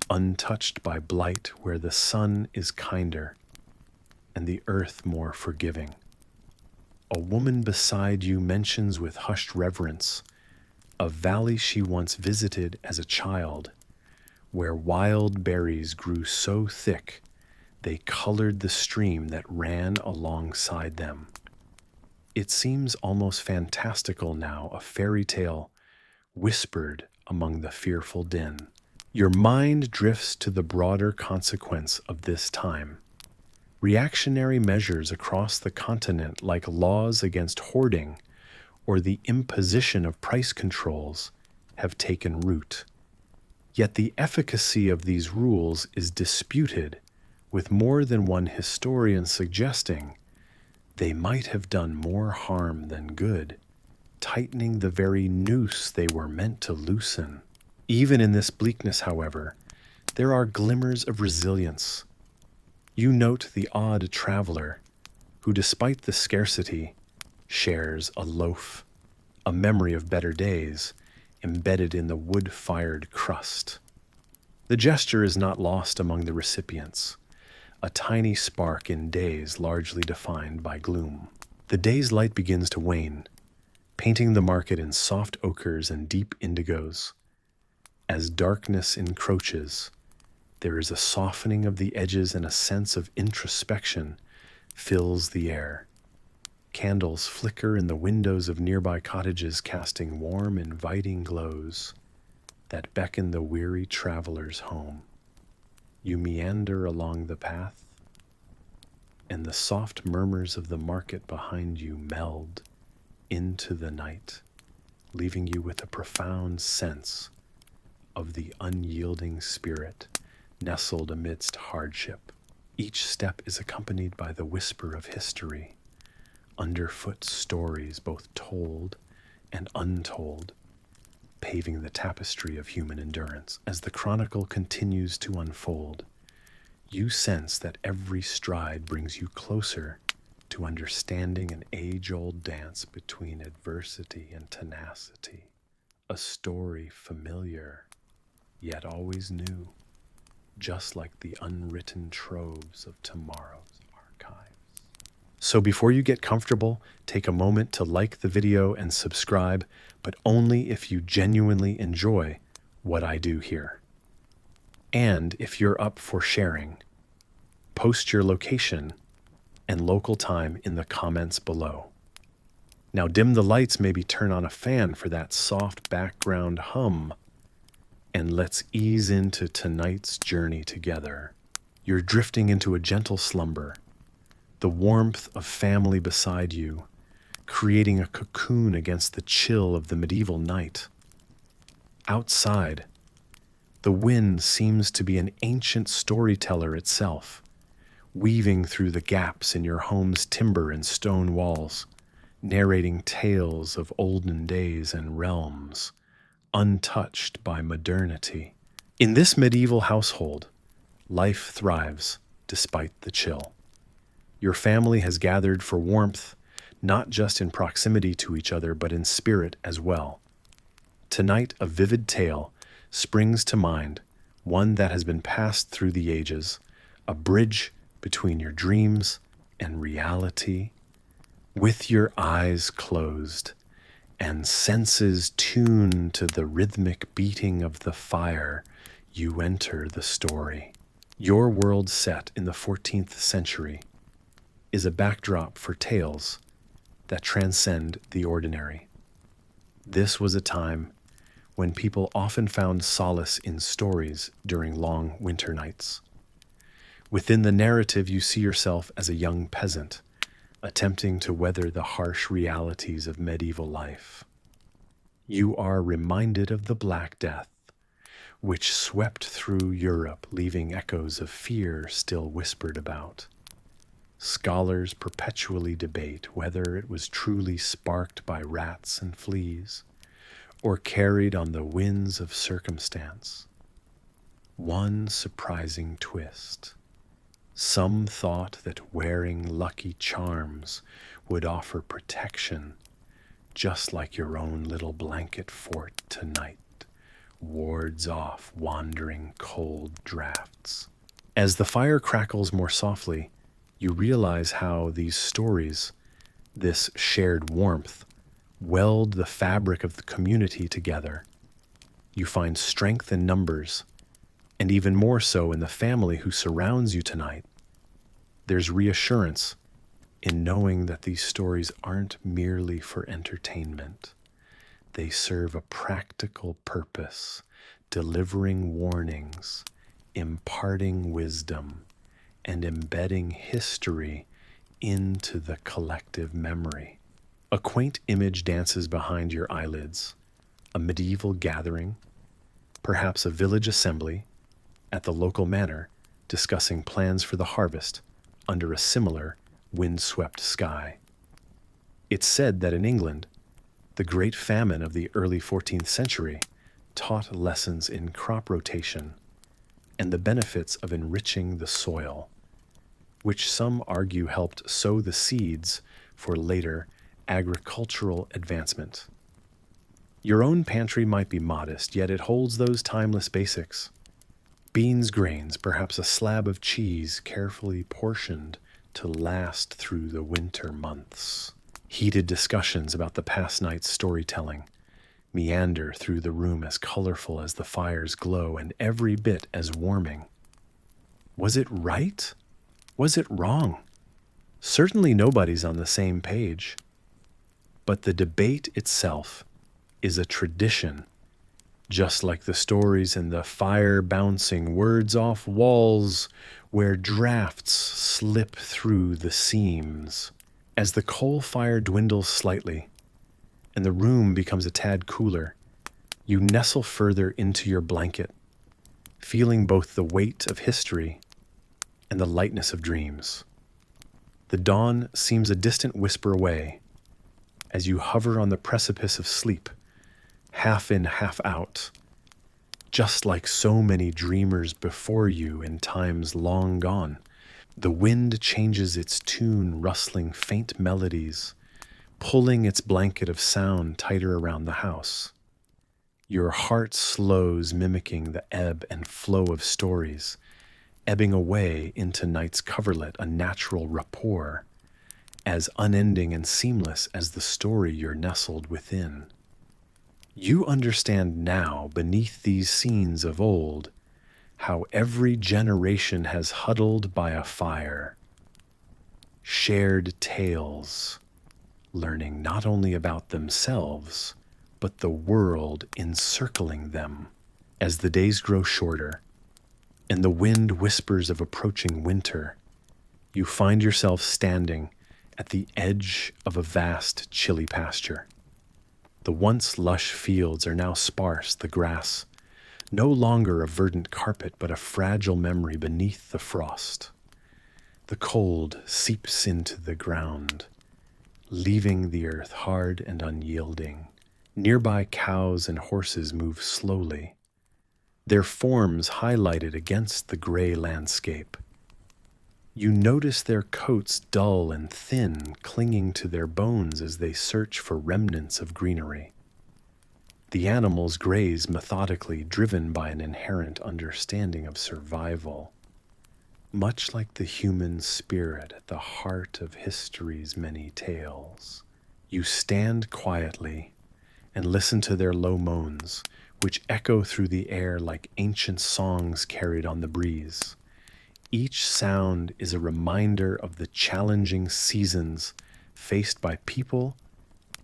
untouched by blight, where the sun is kinder and the earth more forgiving. A woman beside you mentions with hushed reverence a valley she once visited as a child, where wild berries grew so thick they colored the stream that ran alongside them. It seems almost fantastical now, a fairy tale whispered among the fearful din. Your mind drifts to the broader consequence of this time. Reactionary measures across the continent, like laws against hoarding or the imposition of price controls, have taken root. Yet the efficacy of these rules is disputed, with more than one historian suggesting they might have done more harm than good, tightening the very noose they were meant to loosen. Even in this bleakness, however, there are glimmers of resilience. You note the odd traveler who, despite the scarcity, shares a loaf, a memory of better days, embedded in the wood-fired crust. The gesture is not lost among the recipients, a tiny spark in days largely defined by gloom. The day's light begins to wane, painting the market in soft ochres and deep indigos. As darkness encroaches, there is a softening of the edges and a sense of introspection fills the air. Candles flicker in the windows of nearby cottages, casting warm, inviting glows that beckon the weary travelers home. You meander along the path, and the soft murmurs of the market behind you meld into the night, leaving you with a profound sense of the unyielding spirit nestled amidst hardship. Each step is accompanied by the whisper of history, underfoot stories both told and untold, paving the tapestry of human endurance. As the chronicle continues to unfold, you sense that every stride brings you closer to understanding an age-old dance between adversity and tenacity, a story familiar, yet always new, just like the unwritten troves of tomorrow's archives. So before you get comfortable, take a moment to like the video and subscribe, but only if you genuinely enjoy what I do here. And if you're up for sharing, post your location and local time in the comments below. Now dim the lights, maybe turn on a fan for that soft background hum, and let's ease into tonight's journey together. You're drifting into a gentle slumber, the warmth of family beside you, creating a cocoon against the chill of the medieval night. Outside, the wind seems to be an ancient storyteller itself, weaving through the gaps in your home's timber and stone walls, narrating tales of olden days and realms, untouched by modernity. In this medieval household, life thrives despite the chill. Your family has gathered for warmth, not just in proximity to each other, but in spirit as well. Tonight, a vivid tale springs to mind, one that has been passed through the ages, a bridge between your dreams and reality. With your eyes closed and senses tuned to the rhythmic beating of the fire, you enter the story. Your world, set in the 14th century, is a backdrop for tales that transcend the ordinary. This was a time when people often found solace in stories during long winter nights. Within the narrative, you see yourself as a young peasant, attempting to weather the harsh realities of medieval life. You are reminded of the Black Death, which swept through Europe, leaving echoes of fear still whispered about. Scholars perpetually debate whether it was truly sparked by rats and fleas, or carried on the winds of circumstance. One surprising twist. Some thought that wearing lucky charms would offer protection, just like your own little blanket fort tonight wards off wandering cold drafts. As the fire crackles more softly, you realize how these stories, this shared warmth, weld the fabric of the community together. You find strength in numbers, and even more so in the family who surrounds you tonight. There's reassurance in knowing that these stories aren't merely for entertainment. They serve a practical purpose, delivering warnings, imparting wisdom, and embedding history into the collective memory. A quaint image dances behind your eyelids, a medieval gathering, perhaps a village assembly at the local manor discussing plans for the harvest under a similar windswept sky. It's said that in England, the Great Famine of the early 14th century taught lessons in crop rotation and the benefits of enriching the soil, which some argue helped sow the seeds for later agricultural advancement. Your own pantry might be modest, yet it holds those timeless basics. Beans, grains, perhaps a slab of cheese carefully portioned to last through the winter months. Heated discussions about the past night's storytelling meander through the room as colorful as the fire's glow and every bit as warming. Was it right? Was it wrong? Certainly nobody's on the same page. But the debate itself is a tradition, just like the stories and the fire-bouncing words off walls where drafts slip through the seams. As the coal fire dwindles slightly and the room becomes a tad cooler, you nestle further into your blanket, feeling both the weight of history and the lightness of dreams. The dawn seems a distant whisper away as you hover on the precipice of sleep, half in, half out, just like so many dreamers before you in times long gone. The wind changes its tune, rustling faint melodies, pulling its blanket of sound tighter around the house. Your heart slows, mimicking the ebb and flow of stories, ebbing away into night's coverlet, a natural rapport, as unending and seamless as the story you're nestled within. You understand now, beneath these scenes of old, how every generation has huddled by a fire, shared tales, learning not only about themselves, but the world encircling them. As the days grow shorter, and the wind whispers of approaching winter, you find yourself standing at the edge of a vast, chilly pasture. The once lush fields are now sparse, the grass no longer a verdant carpet, but a fragile memory beneath the frost. The cold seeps into the ground, leaving the earth hard and unyielding. Nearby cows and horses move slowly, their forms highlighted against the gray landscape. You notice their coats dull and thin, clinging to their bones as they search for remnants of greenery. The animals graze methodically, driven by an inherent understanding of survival, much like the human spirit at the heart of history's many tales. You stand quietly and listen to their low moans, which echo through the air like ancient songs carried on the breeze. Each sound is a reminder of the challenging seasons faced by people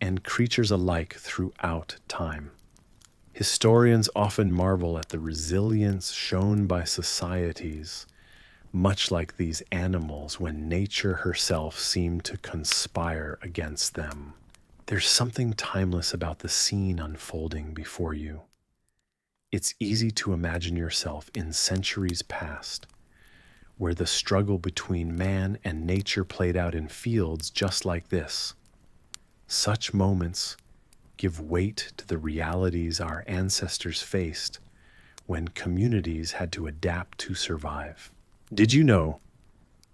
and creatures alike throughout time. Historians often marvel at the resilience shown by societies much like these animals when nature herself seemed to conspire against them. There's something timeless about the scene unfolding before you. It's easy to imagine yourself in centuries past, where the struggle between man and nature played out in fields just like this. Such moments give weight to the realities our ancestors faced when communities had to adapt to survive. Did you know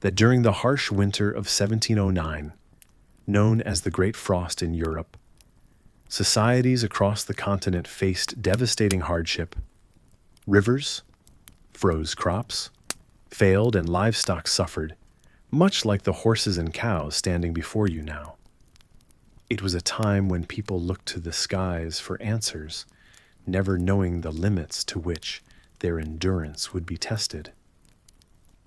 that during the harsh winter of 1709, known as the Great Frost in Europe, societies across the continent faced devastating hardship? Rivers froze, crops failed, and livestock suffered, much like the horses and cows standing before you now. It was a time when people looked to the skies for answers, never knowing the limits to which their endurance would be tested.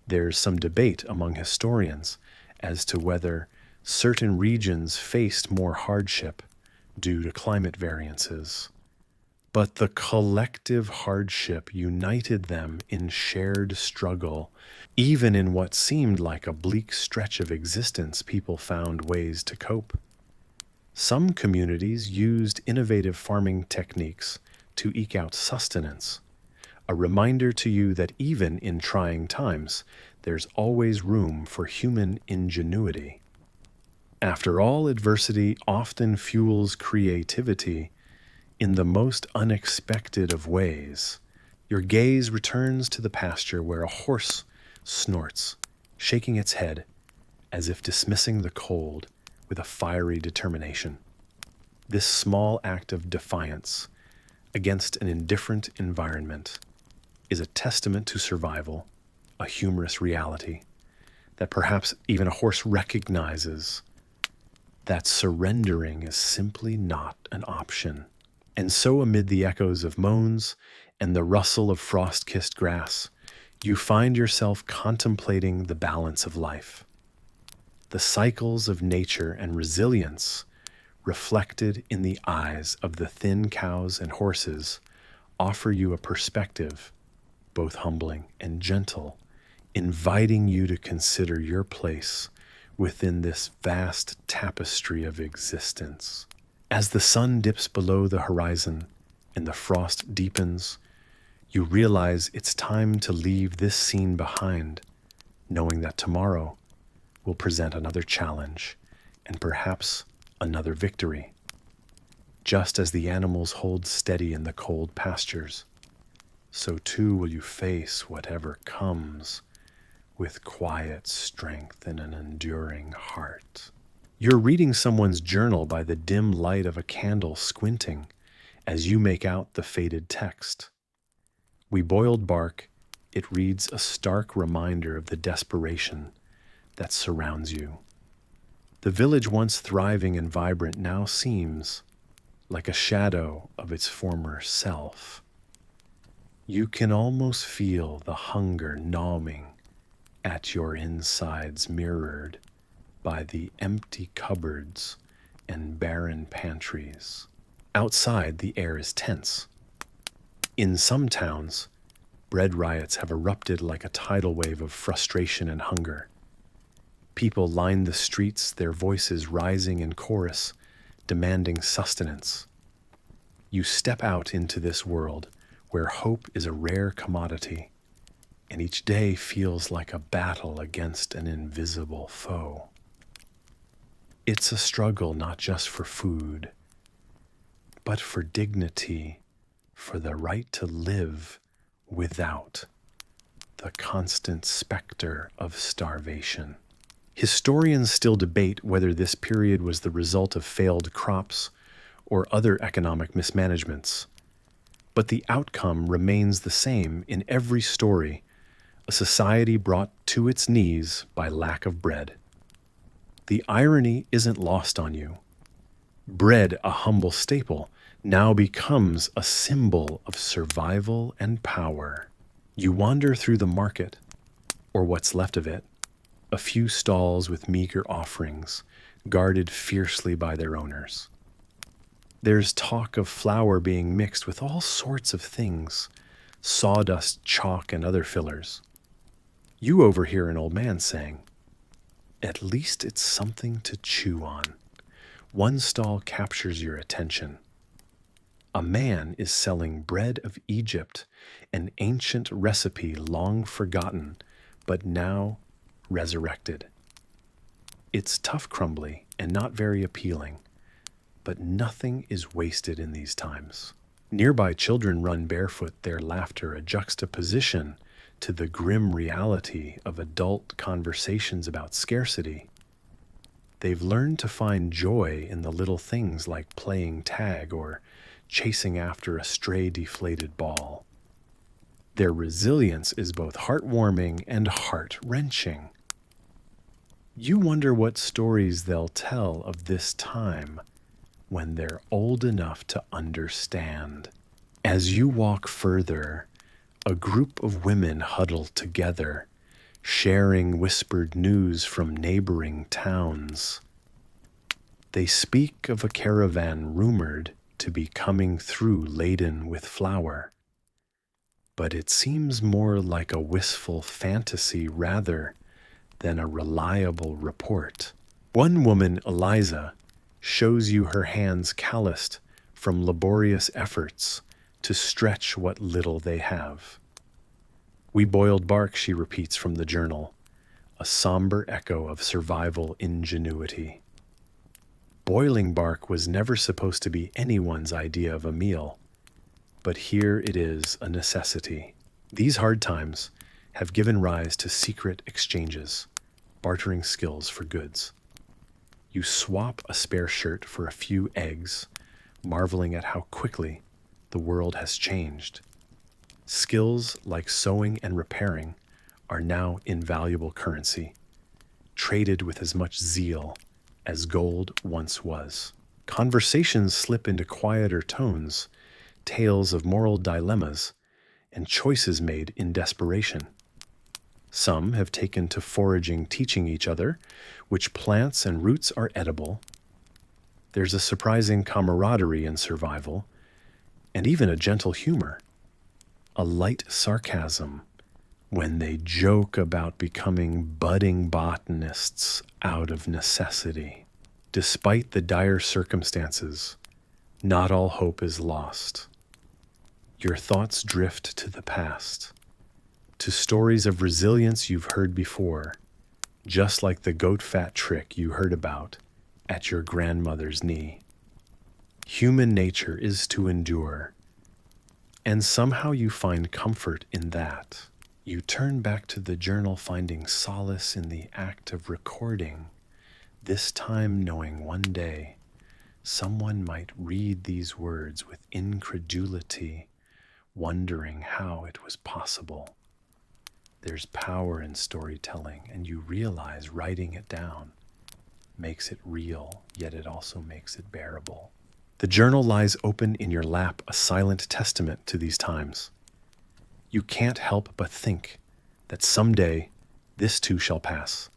There's some debate among historians as to whether certain regions faced more hardship due to climate variances. But the collective hardship united them in shared struggle. Even in what seemed like a bleak stretch of existence, people found ways to cope. Some communities used innovative farming techniques to eke out sustenance, a reminder to you that even in trying times, there's always room for human ingenuity. After all, adversity often fuels creativity in the most unexpected of ways. Your gaze returns to the pasture where a horse snorts, shaking its head as if dismissing the cold with a fiery determination. This small act of defiance against an indifferent environment is a testament to survival, a humorous reality that perhaps even a horse recognizes that surrendering is simply not an option. And so, amid the echoes of moans and the rustle of frost-kissed grass, you find yourself contemplating the balance of life. The cycles of nature and resilience reflected in the eyes of the thin cows and horses offer you a perspective, both humbling and gentle, inviting you to consider your place within this vast tapestry of existence. As the sun dips below the horizon and the frost deepens, you realize it's time to leave this scene behind, knowing that tomorrow will present another challenge and perhaps another victory. Just as the animals hold steady in the cold pastures, so too will you face whatever comes with quiet strength and an enduring heart. You're reading someone's journal by the dim light of a candle, squinting as you make out the faded text. We boiled bark, it reads a stark reminder of the desperation that surrounds you. The village, once thriving and vibrant, now seems like a shadow of its former self. You can almost feel the hunger gnawing at your insides, mirrored by the empty cupboards and barren pantries. Outside, the air is tense. In some towns, bread riots have erupted like a tidal wave of frustration and hunger. People line the streets, their voices rising in chorus, demanding sustenance. You step out into this world where hope is a rare commodity, and each day feels like a battle against an invisible foe. It's a struggle not just for food, but for dignity, for the right to live without the constant specter of starvation. Historians still debate whether this period was the result of failed crops or other economic mismanagements, but the outcome remains the same in every story: a society brought to its knees by lack of bread. The irony isn't lost on you. Bread, a humble staple, now becomes a symbol of survival and power. You wander through the market, or what's left of it, a few stalls with meager offerings, guarded fiercely by their owners. There's talk of flour being mixed with all sorts of things, sawdust, chalk, and other fillers. You overhear an old man saying, "At least it's something to chew on." One stall captures your attention. A man is selling bread of Egypt, an ancient recipe long forgotten, but now resurrected. It's tough crumbly and not very appealing, but nothing is wasted in these times. Nearby children run barefoot, their laughter a juxtaposition to the grim reality of adult conversations about scarcity. They've learned to find joy in the little things like playing tag or chasing after a stray deflated ball. Their resilience is both heartwarming and heart-wrenching. You wonder what stories they'll tell of this time when they're old enough to understand. As you walk further, a group of women huddle together, sharing whispered news from neighboring towns. They speak of a caravan rumored to be coming through laden with flour, but it seems more like a wistful fantasy rather than a reliable report. One woman, Eliza, shows you her hands calloused from laborious efforts to stretch what little they have. "We boiled bark," she repeats from the journal, a somber echo of survival ingenuity. Boiling bark was never supposed to be anyone's idea of a meal, but here it is a necessity. These hard times have given rise to secret exchanges, bartering skills for goods. You swap a spare shirt for a few eggs, marveling at how quickly the world has changed. Skills like sewing and repairing are now invaluable currency, traded with as much zeal as gold once was. Conversations slip into quieter tones, tales of moral dilemmas and choices made in desperation. Some have taken to foraging, teaching each other which plants and roots are edible. There's a surprising camaraderie in survival, and even a gentle humor, a light sarcasm when they joke about becoming budding botanists out of necessity. Despite the dire circumstances, not all hope is lost. Your thoughts drift to the past, to stories of resilience you've heard before, just like the goat fat trick you heard about at your grandmother's knee. Human nature is to endure, and somehow you find comfort in that. You turn back to the journal, finding solace in the act of recording, this time knowing one day someone might read these words with incredulity, wondering how it was possible. There's power in storytelling, and you realize writing it down makes it real, yet it also makes it bearable. The journal lies open in your lap, a silent testament to these times. You can't help but think that someday this too shall pass,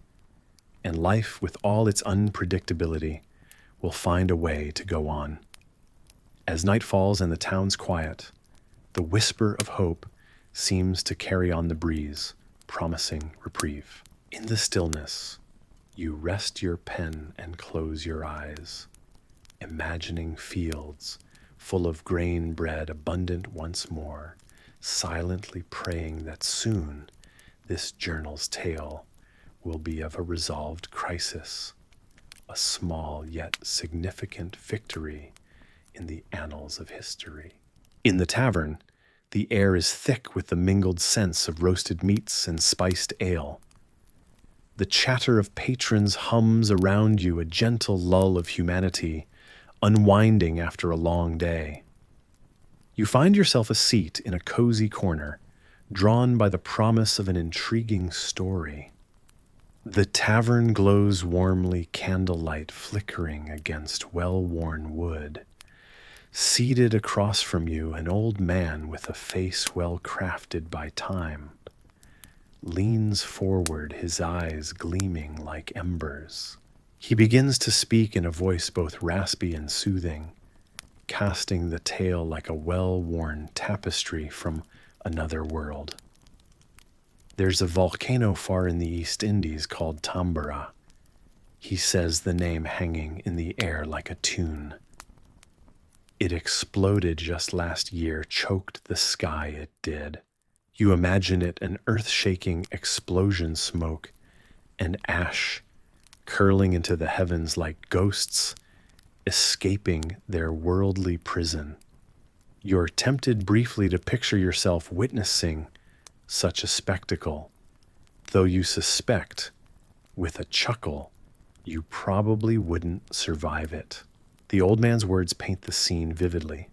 and life, with all its unpredictability, will find a way to go on. As night falls and the town's quiet, the whisper of hope seems to carry on the breeze, promising reprieve. In the stillness, you rest your pen and close your eyes, imagining fields full of grain bread abundant once more, silently praying that soon this journal's tale will be of a resolved crisis, a small yet significant victory in the annals of history. In the tavern, the air is thick with the mingled scents of roasted meats and spiced ale. The chatter of patrons hums around you, a gentle lull of humanity, unwinding after a long day. You find yourself a seat in a cozy corner, drawn by the promise of an intriguing story. The tavern glows warmly, candlelight flickering against well-worn wood. Seated across from you, an old man with a face well crafted by time leans forward, his eyes gleaming like embers. He begins to speak in a voice both raspy and soothing, casting the tale like a well-worn tapestry from another world. There's a volcano far in the East Indies called Tambora. He says the name hanging in the air like a tune. It exploded just last year, choked the sky, it did. You imagine it an earth-shaking explosion smoke and ash curling into the heavens like ghosts escaping their worldly prison. You're tempted briefly to picture yourself witnessing such a spectacle, though you suspect, with a chuckle, you probably wouldn't survive it. The old man's words paint the scene vividly.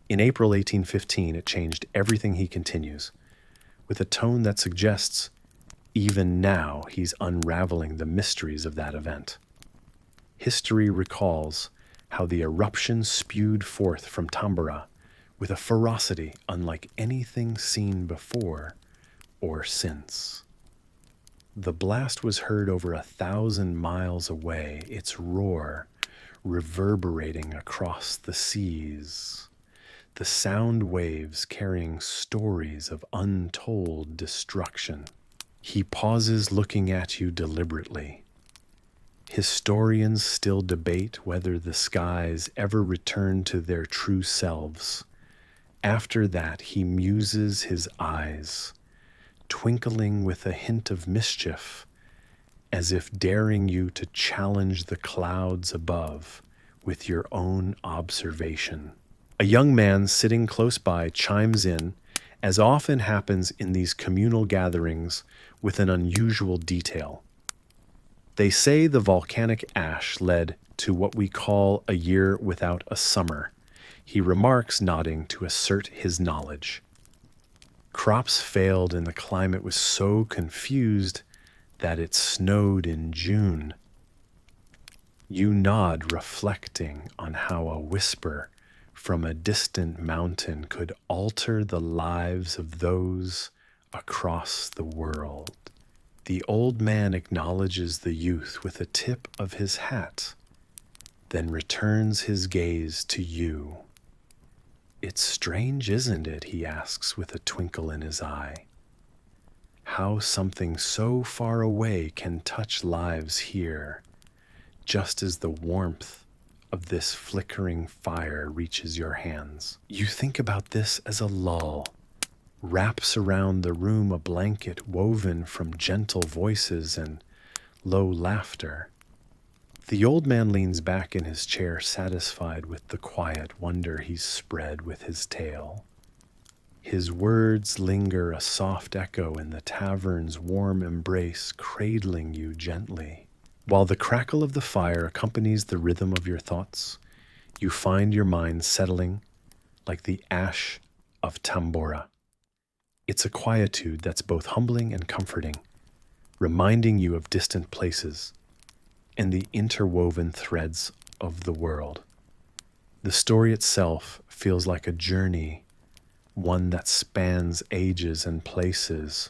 In April 1815, it changed everything. He continues, with a tone that suggests even now he's unraveling the mysteries of that event. History recalls how the eruption spewed forth from Tambora with a ferocity unlike anything seen before or since. The blast was heard over 1,000 miles away, its roar reverberating across the seas, the sound waves carrying stories of untold destruction. He pauses, looking at you deliberately. Historians still debate whether the skies ever return to their true selves. After that, he muses, his eyes twinkling with a hint of mischief, as if daring you to challenge the clouds above with your own observation. A young man sitting close by chimes in, as often happens in these communal gatherings, with an unusual detail. They say the volcanic ash led to what we call a year without a summer. He remarks, nodding to assert his knowledge. Crops failed and the climate was so confused that it snowed in June. You nod, reflecting on how a whisper from a distant mountain could alter the lives of those across the world. The old man acknowledges the youth with a tip of his hat, then returns his gaze to you. It's strange, isn't it? He asks with a twinkle in his eye. How something so far away can touch lives here, just as the warmth of this flickering fire reaches your hands. You think about this as a lull, wraps around the room a blanket woven from gentle voices and low laughter. The old man leans back in his chair, satisfied with the quiet wonder he's spread with his tale. His words linger, a soft echo in the tavern's warm embrace, cradling you gently. While the crackle of the fire accompanies the rhythm of your thoughts, you find your mind settling like the ash of Tambora. It's a quietude that's both humbling and comforting, reminding you of distant places and the interwoven threads of the world. The story itself feels like a journey, one that spans ages and places,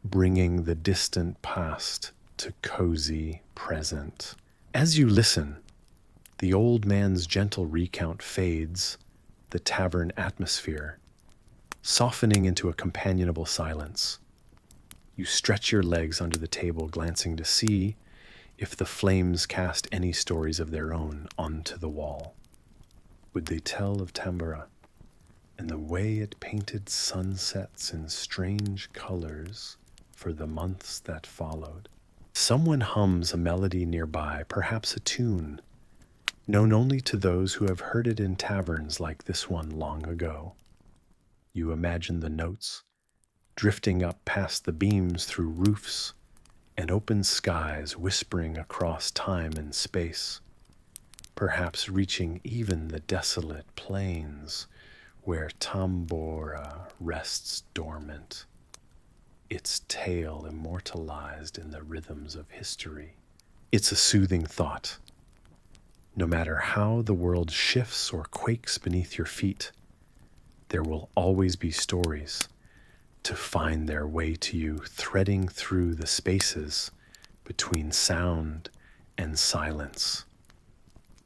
bringing the distant past to cozy present. As you listen, the old man's gentle recount fades the tavern atmosphere, softening into a companionable silence. You stretch your legs under the table, glancing to see if the flames cast any stories of their own onto the wall. Would they tell of Tambora and the way it painted sunsets in strange colors for the months that followed? Someone hums a melody nearby, perhaps a tune, known only to those who have heard it in taverns like this one long ago. You imagine the notes drifting up past the beams through roofs and open skies, whispering across time and space, perhaps reaching even the desolate plains where Tambora rests dormant, its tale immortalized in the rhythms of history. It's a soothing thought. No matter how the world shifts or quakes beneath your feet, there will always be stories to find their way to you, threading through the spaces between sound and silence.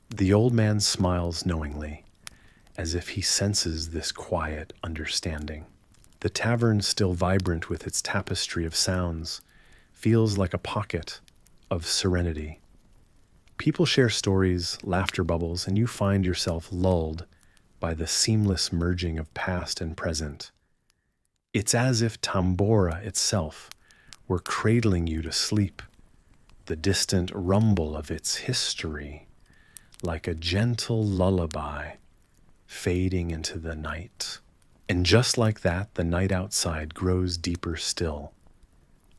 The old man smiles knowingly, as if he senses this quiet understanding. The tavern, still vibrant with its tapestry of sounds, feels like a pocket of serenity. People share stories, laughter bubbles, and you find yourself lulled by the seamless merging of past and present. It's as if Tambora itself were cradling you to sleep, the distant rumble of its history, like a gentle lullaby fading into the night. And just like that, the night outside grows deeper still.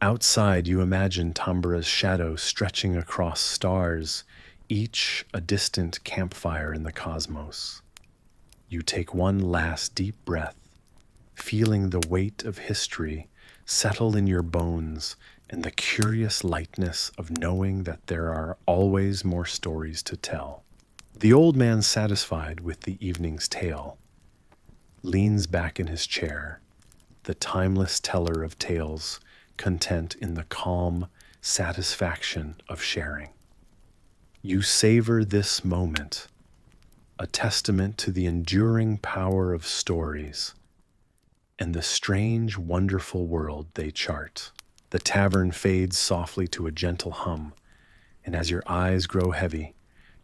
Outside, you imagine Tambora's shadow stretching across stars, each a distant campfire in the cosmos. You take one last deep breath, feeling the weight of history settle in your bones and the curious lightness of knowing that there are always more stories to tell. The old man, satisfied with the evening's tale, leans back in his chair, the timeless teller of tales, content in the calm satisfaction of sharing. You savor this moment, a testament to the enduring power of stories and the strange, wonderful world they chart. The tavern fades softly to a gentle hum, and as your eyes grow heavy,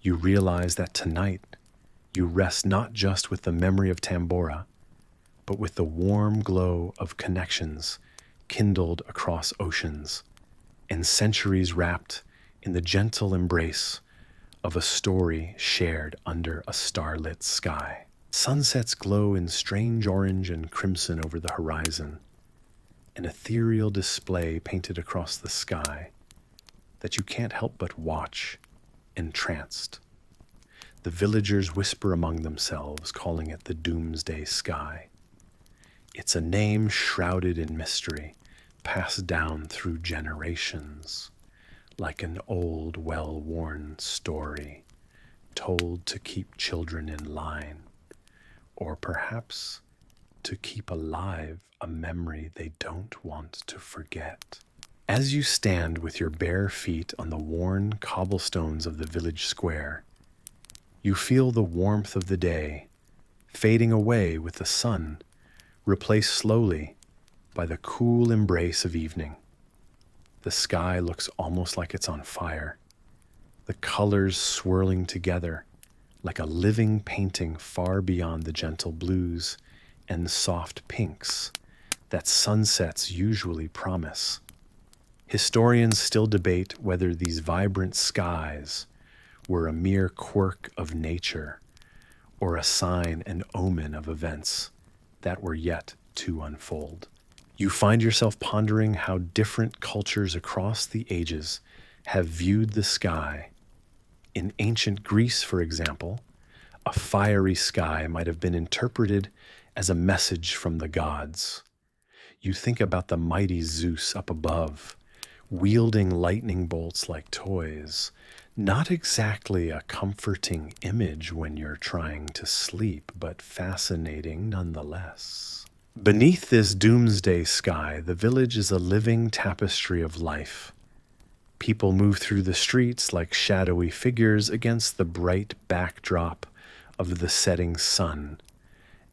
you realize that tonight you rest not just with the memory of Tambora, but with the warm glow of connections kindled across oceans and centuries wrapped in the gentle embrace of a story shared under a starlit sky. Sunsets glow in strange orange and crimson over the horizon, an ethereal display painted across the sky that you can't help but watch, entranced. The villagers whisper among themselves, calling it the doomsday sky. It's a name shrouded in mystery, passed down through generations, like an old, well-worn story, told to keep children in line, or perhaps to keep alive a memory they don't want to forget. As you stand with your bare feet on the worn cobblestones of the village square, you feel the warmth of the day fading away with the sun, replaced slowly by the cool embrace of evening. The sky looks almost like it's on fire, the colors swirling together like a living painting far beyond the gentle blues and soft pinks that sunsets usually promise. Historians still debate whether these vibrant skies were a mere quirk of nature or a sign and omen of events that were yet to unfold. You find yourself pondering how different cultures across the ages have viewed the sky. In ancient Greece, for example, a fiery sky might have been interpreted as a message from the gods. You think about the mighty Zeus up above, wielding lightning bolts like toys. Not exactly a comforting image when you're trying to sleep, but fascinating nonetheless. Beneath this doomsday sky, the village is a living tapestry of life. People move through the streets like shadowy figures against the bright backdrop of the setting sun.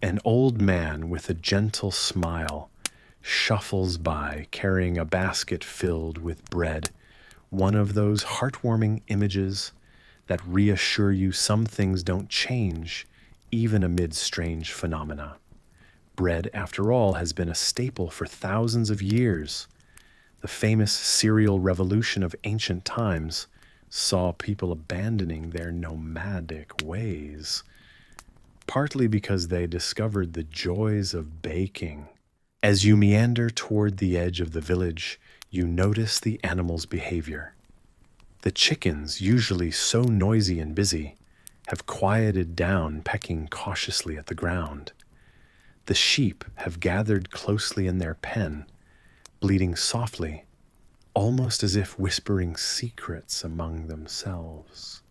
An old man with a gentle smile shuffles by, carrying a basket filled with bread, one of those heartwarming images that reassure you some things don't change, even amid strange phenomena. Bread, after all, has been a staple for thousands of years. The famous cereal revolution of ancient times saw people abandoning their nomadic ways, partly because they discovered the joys of baking. As you meander toward the edge of the village, you notice the animals' behavior. The chickens, usually so noisy and busy, have quieted down, pecking cautiously at the ground. The sheep have gathered closely in their pen, bleating softly, almost as if whispering secrets among themselves.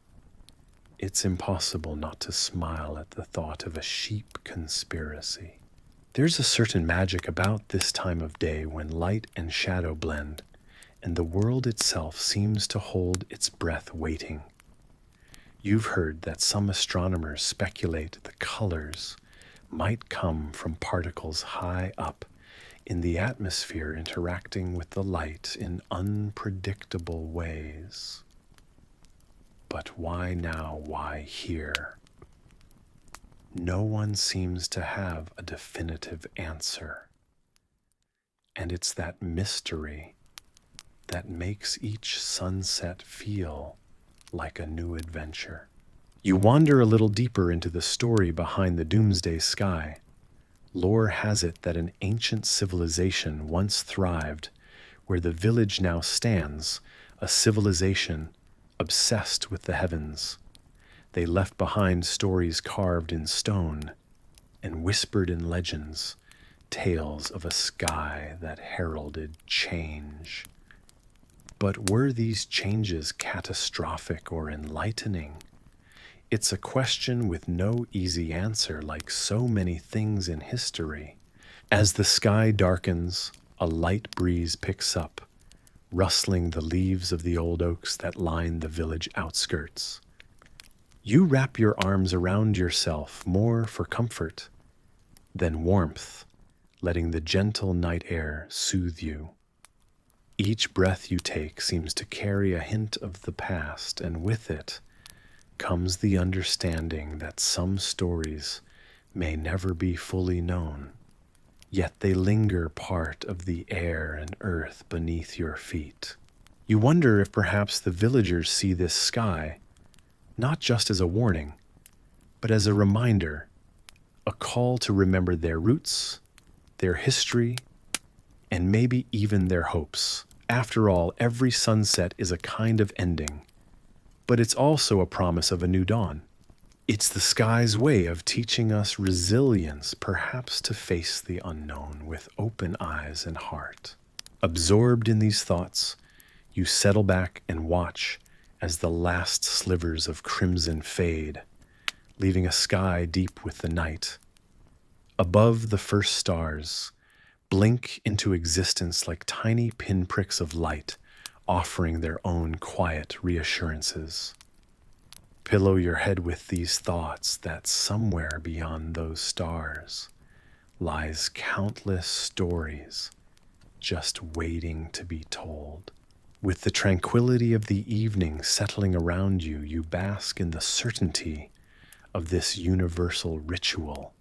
It's impossible not to smile at the thought of a sheep conspiracy. There's a certain magic about this time of day when light and shadow blend, and the world itself seems to hold its breath waiting. You've heard that some astronomers speculate the colors might come from particles high up in the atmosphere interacting with the light in unpredictable ways. But why now? Why here? No one seems to have a definitive answer. And it's that mystery that makes each sunset feel like a new adventure. You wander a little deeper into the story behind the doomsday sky. Lore has it that an ancient civilization once thrived where the village now stands, a civilization obsessed with the heavens. They left behind stories carved in stone and whispered in legends, tales of a sky that heralded change. But were these changes catastrophic or enlightening? It's a question with no easy answer, like so many things in history. As the sky darkens, a light breeze picks up, rustling the leaves of the old oaks that line the village outskirts. You wrap your arms around yourself more for comfort than warmth, letting the gentle night air soothe you. Each breath you take seems to carry a hint of the past, and with it comes the understanding that some stories may never be fully known, yet they linger part of the air and earth beneath your feet. You wonder if perhaps the villagers see this sky not just as a warning, but as a reminder, a call to remember their roots, their history, and maybe even their hopes. After all, every sunset is a kind of ending, but it's also a promise of a new dawn. It's the sky's way of teaching us resilience, perhaps to face the unknown with open eyes and heart. Absorbed in these thoughts, you settle back and watch as the last slivers of crimson fade, leaving a sky deep with the night. Above, the first stars blink into existence like tiny pinpricks of light, offering their own quiet reassurances. Pillow your head with these thoughts that somewhere beyond those stars lies countless stories just waiting to be told. With the tranquility of the evening settling around you, you bask in the certainty of this universal ritual.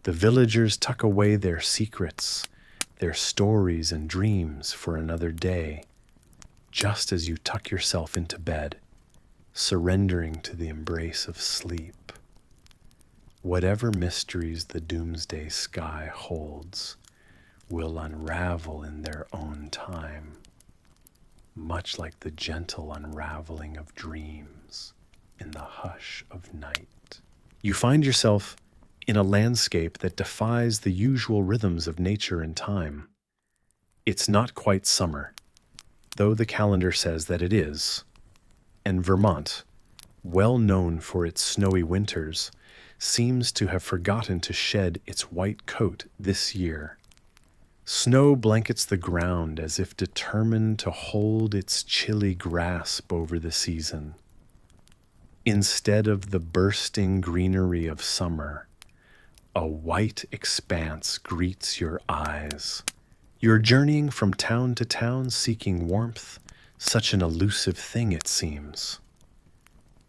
The villagers tuck away their secrets, their stories and dreams for another day, just as you tuck yourself into bed, surrendering to the embrace of sleep. Whatever mysteries the doomsday sky holds will unravel in their own time, much like the gentle unraveling of dreams in the hush of night. You find yourself in a landscape that defies the usual rhythms of nature and time. It's not quite summer, though the calendar says that it is, and Vermont, well known for its snowy winters, seems to have forgotten to shed its white coat this year. Snow blankets the ground as if determined to hold its chilly grasp over the season. Instead of the bursting greenery of summer, a white expanse greets your eyes. You're journeying from town to town seeking warmth, such an elusive thing it seems.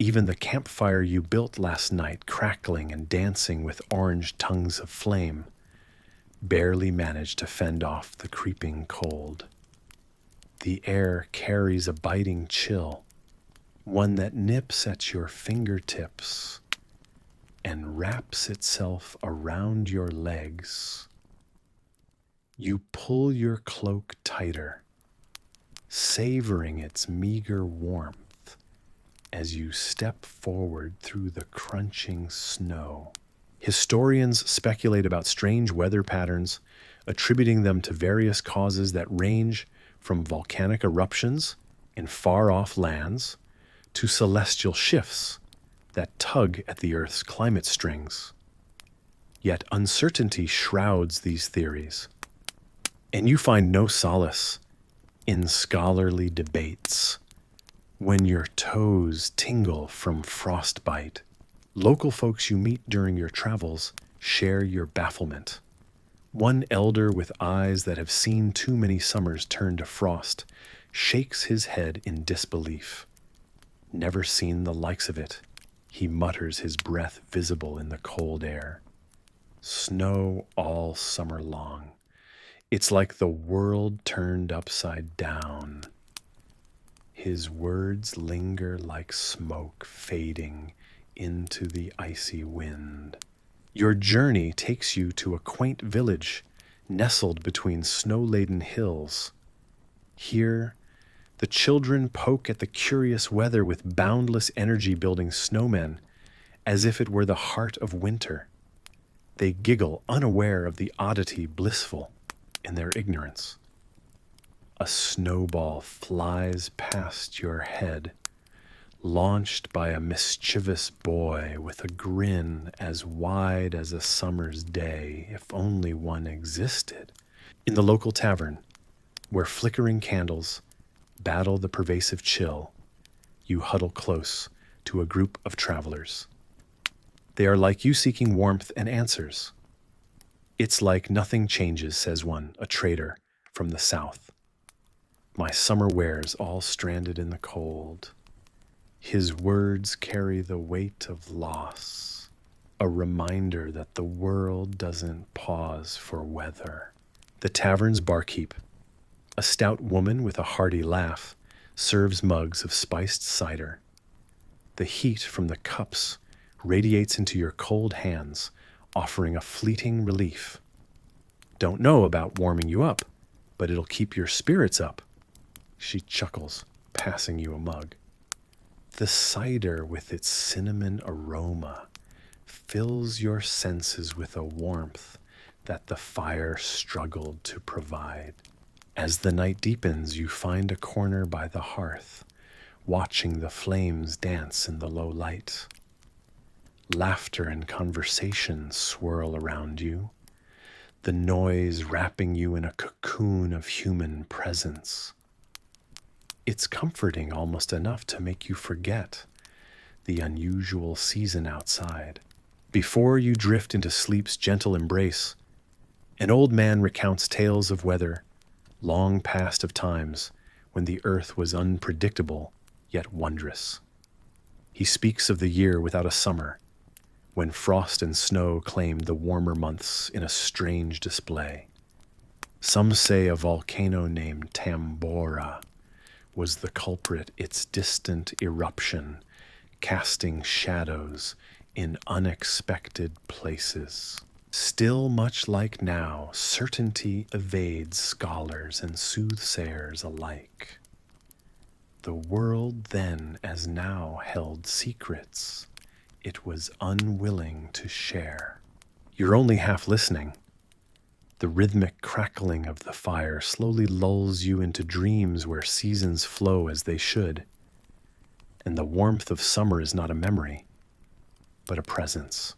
Even the campfire you built last night, crackling and dancing with orange tongues of flame, barely managed to fend off the creeping cold. The air carries a biting chill, one that nips at your fingertips and wraps itself around your legs. You pull your cloak tighter, savoring its meager warmth as you step forward through the crunching snow. Historians speculate about strange weather patterns, attributing them to various causes that range from volcanic eruptions in far-off lands to celestial shifts that tug at the Earth's climate strings. Yet uncertainty shrouds these theories, and you find no solace in scholarly debates. When your toes tingle from frostbite, local folks you meet during your travels share your bafflement. One elder with eyes that have seen too many summers turn to frost shakes his head in disbelief. Never seen the likes of it, he mutters, his breath visible in the cold air. Snow all summer long. It's like the world turned upside down. His words linger like smoke fading into the icy wind. Your journey takes you to a quaint village nestled between snow-laden hills. Here, the children poke at the curious weather with boundless energy, building snowmen as if it were the heart of winter. They giggle, unaware of the oddity, blissful in their ignorance. A snowball flies past your head, launched by a mischievous boy with a grin as wide as a summer's day, if only one existed. In the local tavern, where flickering candles battle the pervasive chill, you huddle close to a group of travelers. They are like you, seeking warmth and answers. It's like nothing changes, says one, a trader from the south. My summer wares all stranded in the cold. His words carry the weight of loss, a reminder that the world doesn't pause for weather. The tavern's barkeep, a stout woman with a hearty laugh, serves mugs of spiced cider. The heat from the cups radiates into your cold hands, offering a fleeting relief. Don't know about warming you up, but it'll keep your spirits up. She chuckles, passing you a mug. The cider, with its cinnamon aroma, fills your senses with a warmth that the fire struggled to provide. As the night deepens, you find a corner by the hearth, watching the flames dance in the low light. Laughter and conversation swirl around you, the noise wrapping you in a cocoon of human presence. It's comforting, almost enough to make you forget the unusual season outside. Before you drift into sleep's gentle embrace, an old man recounts tales of weather long past, of times when the earth was unpredictable yet wondrous. He speaks of the year without a summer, when frost and snow claimed the warmer months in a strange display. Some say a volcano named Tambora was the culprit, its distant eruption casting shadows in unexpected places. Still, much like now, certainty evades scholars and soothsayers alike. The world then, as now, held secrets it was unwilling to share. You're only half listening. The rhythmic crackling of the fire slowly lulls you into dreams where seasons flow as they should, and the warmth of summer is not a memory, but a presence.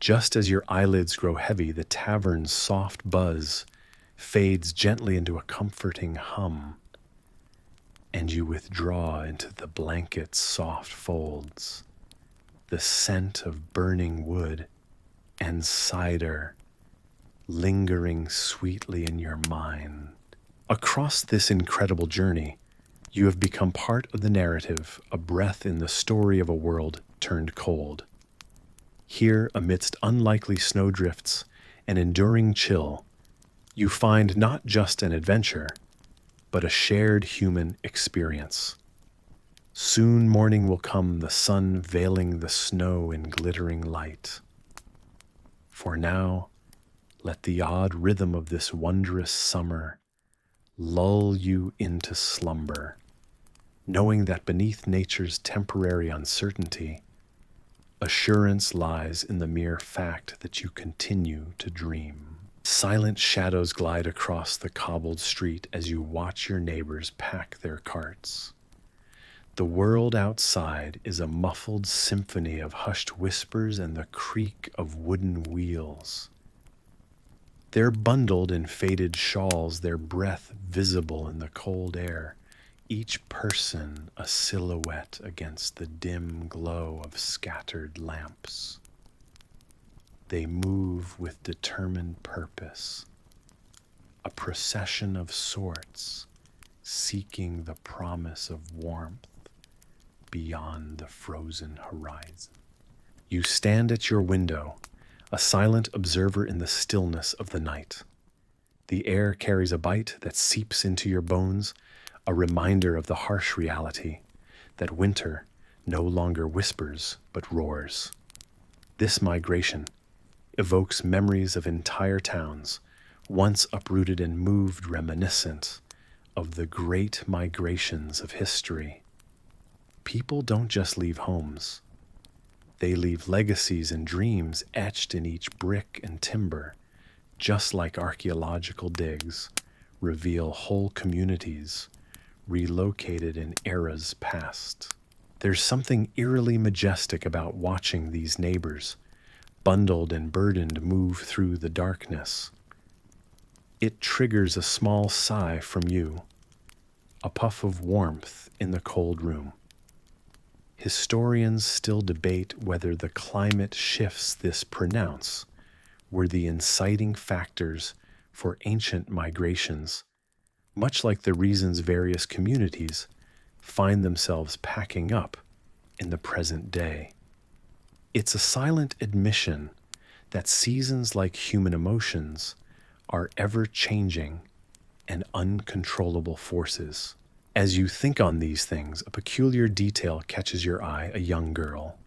Just as your eyelids grow heavy, the tavern's soft buzz fades gently into a comforting hum, and you withdraw into the blanket's soft folds. The scent of burning wood and cider lingering sweetly in your mind. Across this incredible journey, you have become part of the narrative, a breath in the story of a world turned cold. Here, amidst unlikely snowdrifts and enduring chill, you find not just an adventure, but a shared human experience. Soon morning will come, the sun veiling the snow in glittering light. For now, let the odd rhythm of this wondrous summer lull you into slumber, knowing that beneath nature's temporary uncertainty, assurance lies in the mere fact that you continue to dream. Silent shadows glide across the cobbled street as you watch your neighbors pack their carts. The world outside is a muffled symphony of hushed whispers and the creak of wooden wheels. They're bundled in faded shawls, their breath visible in the cold air, each person a silhouette against the dim glow of scattered lamps. They move with determined purpose, a procession of sorts, seeking the promise of warmth beyond the frozen horizon. You stand at your window, a silent observer in the stillness of the night. The air carries a bite that seeps into your bones, a reminder of the harsh reality that winter no longer whispers but roars. This migration evokes memories of entire towns, once uprooted and moved, reminiscent of the great migrations of history. People don't just leave homes. They leave legacies and dreams etched in each brick and timber, just like archaeological digs reveal whole communities relocated in eras past. There's something eerily majestic about watching these neighbors, bundled and burdened, move through the darkness. It triggers a small sigh from you, a puff of warmth in the cold room. Historians still debate whether the climate shifts this pronounce were the inciting factors for ancient migrations, much like the reasons various communities find themselves packing up in the present day. It's a silent admission that seasons, like human emotions, are ever-changing and uncontrollable forces. As you think on these things, a peculiar detail catches your eye: a young girl.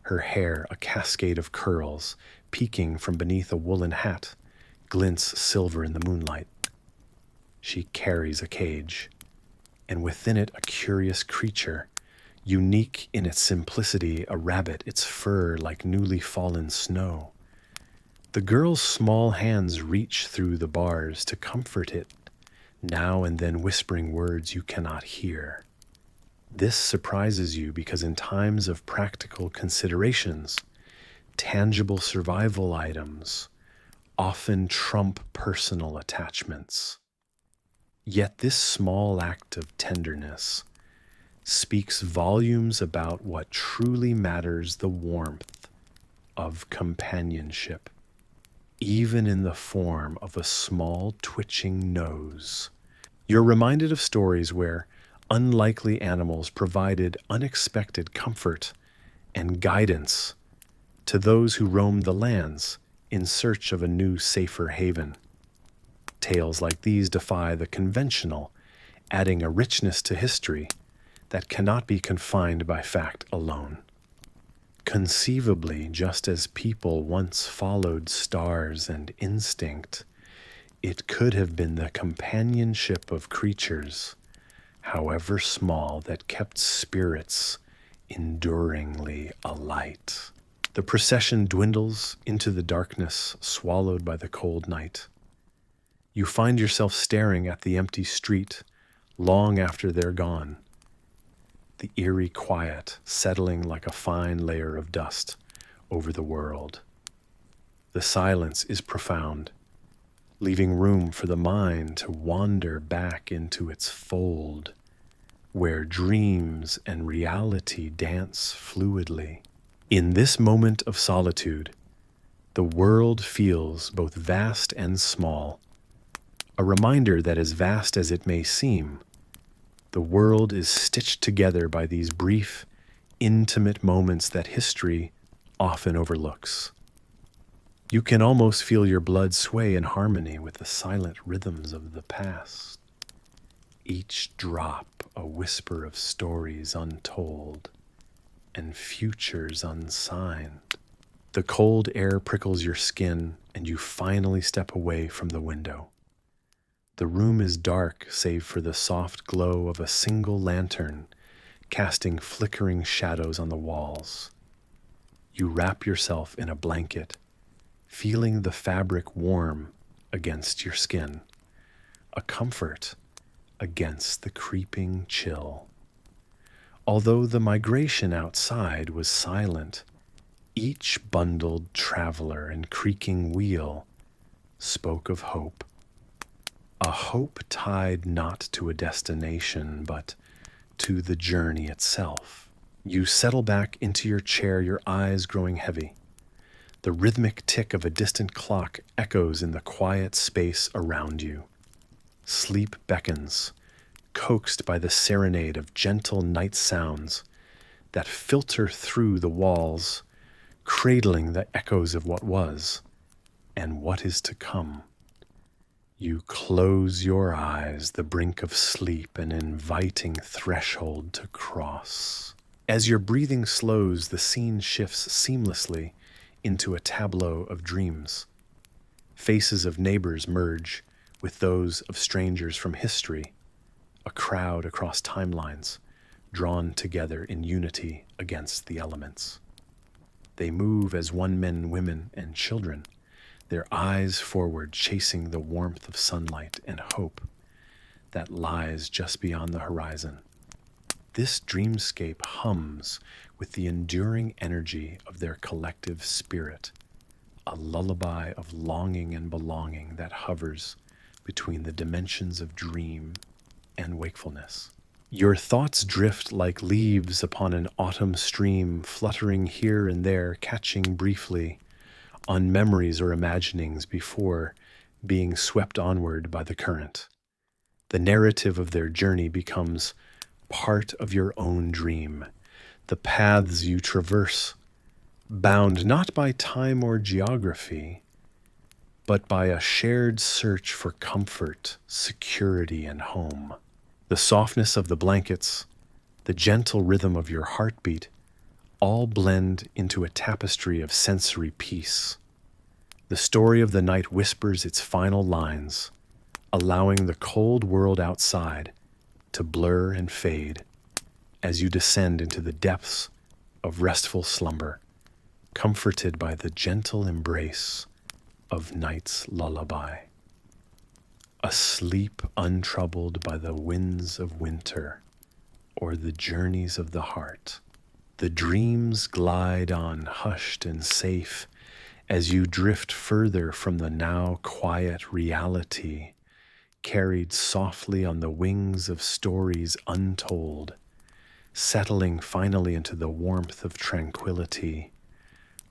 Her hair, a cascade of curls, peeking from beneath a woolen hat, glints silver in the moonlight. She carries a cage, and within it a curious creature, unique in its simplicity, a rabbit, its fur like newly fallen snow. The girl's small hands reach through the bars to comfort it, now and then whispering words you cannot hear. This surprises you because in times of practical considerations, tangible survival items often trump personal attachments. Yet this small act of tenderness speaks volumes about what truly matters: the warmth of companionship, even in the form of a small twitching nose. You're reminded of stories where unlikely animals provided unexpected comfort and guidance to those who roamed the lands in search of a new, safer haven. Tales like these defy the conventional, adding a richness to history that cannot be confined by fact alone. Conceivably, just as people once followed stars and instinct, it could have been the companionship of creatures, however small, that kept spirits enduringly alight. The procession dwindles into the darkness, swallowed by the cold night. You find yourself staring at the empty street long after they're gone, the eerie quiet settling like a fine layer of dust over the world. The silence is profound, leaving room for the mind to wander back into its fold, where dreams and reality dance fluidly. In this moment of solitude, the world feels both vast and small, a reminder that as vast as it may seem, the world is stitched together by these brief, intimate moments that history often overlooks. You can almost feel your blood sway in harmony with the silent rhythms of the past, each drop a whisper of stories untold and futures unsigned. The cold air prickles your skin, and you finally step away from the window. The room is dark save for the soft glow of a single lantern casting flickering shadows on the walls. You wrap yourself in a blanket, feeling the fabric warm against your skin, a comfort against the creeping chill. Although the migration outside was silent, each bundled traveler and creaking wheel spoke of hope. A hope tied not to a destination, but to the journey itself. You settle back into your chair, your eyes growing heavy. The rhythmic tick of a distant clock echoes in the quiet space around you. Sleep beckons, coaxed by the serenade of gentle night sounds that filter through the walls, cradling the echoes of what was and what is to come. You close your eyes, the brink of sleep, an inviting threshold to cross. As your breathing slows, the scene shifts seamlessly into a tableau of dreams. Faces of neighbors merge with those of strangers from history, a crowd across timelines, drawn together in unity against the elements. They move as one, men, women, and children, their eyes forward, chasing the warmth of sunlight and hope that lies just beyond the horizon. This dreamscape hums with the enduring energy of their collective spirit, a lullaby of longing and belonging that hovers between the dimensions of dream and wakefulness. Your thoughts drift like leaves upon an autumn stream, fluttering here and there, catching briefly on memories or imaginings before being swept onward by the current. The narrative of their journey becomes part of your own dream, the paths you traverse, bound not by time or geography, but by a shared search for comfort, security, and home. The softness of the blankets, the gentle rhythm of your heartbeat, all blend into a tapestry of sensory peace. The story of the night whispers its final lines, allowing the cold world outside to blur and fade as you descend into the depths of restful slumber, comforted by the gentle embrace of night's lullaby. A sleep untroubled by the winds of winter or the journeys of the heart. The dreams glide on hushed and safe as you drift further from the now quiet reality, carried softly on the wings of stories untold, settling finally into the warmth of tranquility,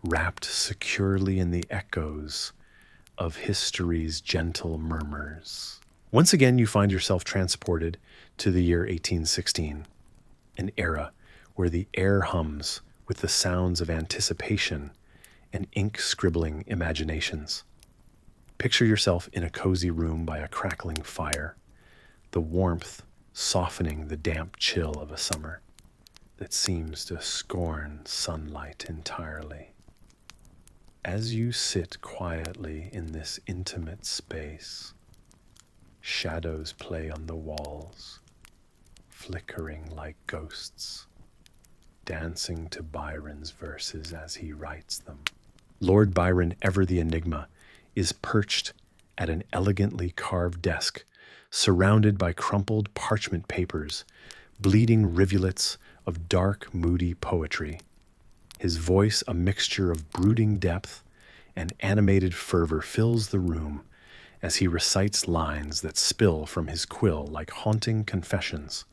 wrapped securely in the echoes of history's gentle murmurs. Once again, you find yourself transported to the year 1816, an era where the air hums with the sounds of anticipation and ink-scribbling imaginations. Picture yourself in a cozy room by a crackling fire, the warmth softening the damp chill of a summer that seems to scorn sunlight entirely. As you sit quietly in this intimate space, shadows play on the walls, flickering like ghosts, dancing to Byron's verses as he writes them. Lord Byron, ever the enigma, is perched at an elegantly carved desk, surrounded by crumpled parchment papers, bleeding rivulets of dark, moody poetry. His voice, a mixture of brooding depth and animated fervor, fills the room as he recites lines that spill from his quill like haunting confessions.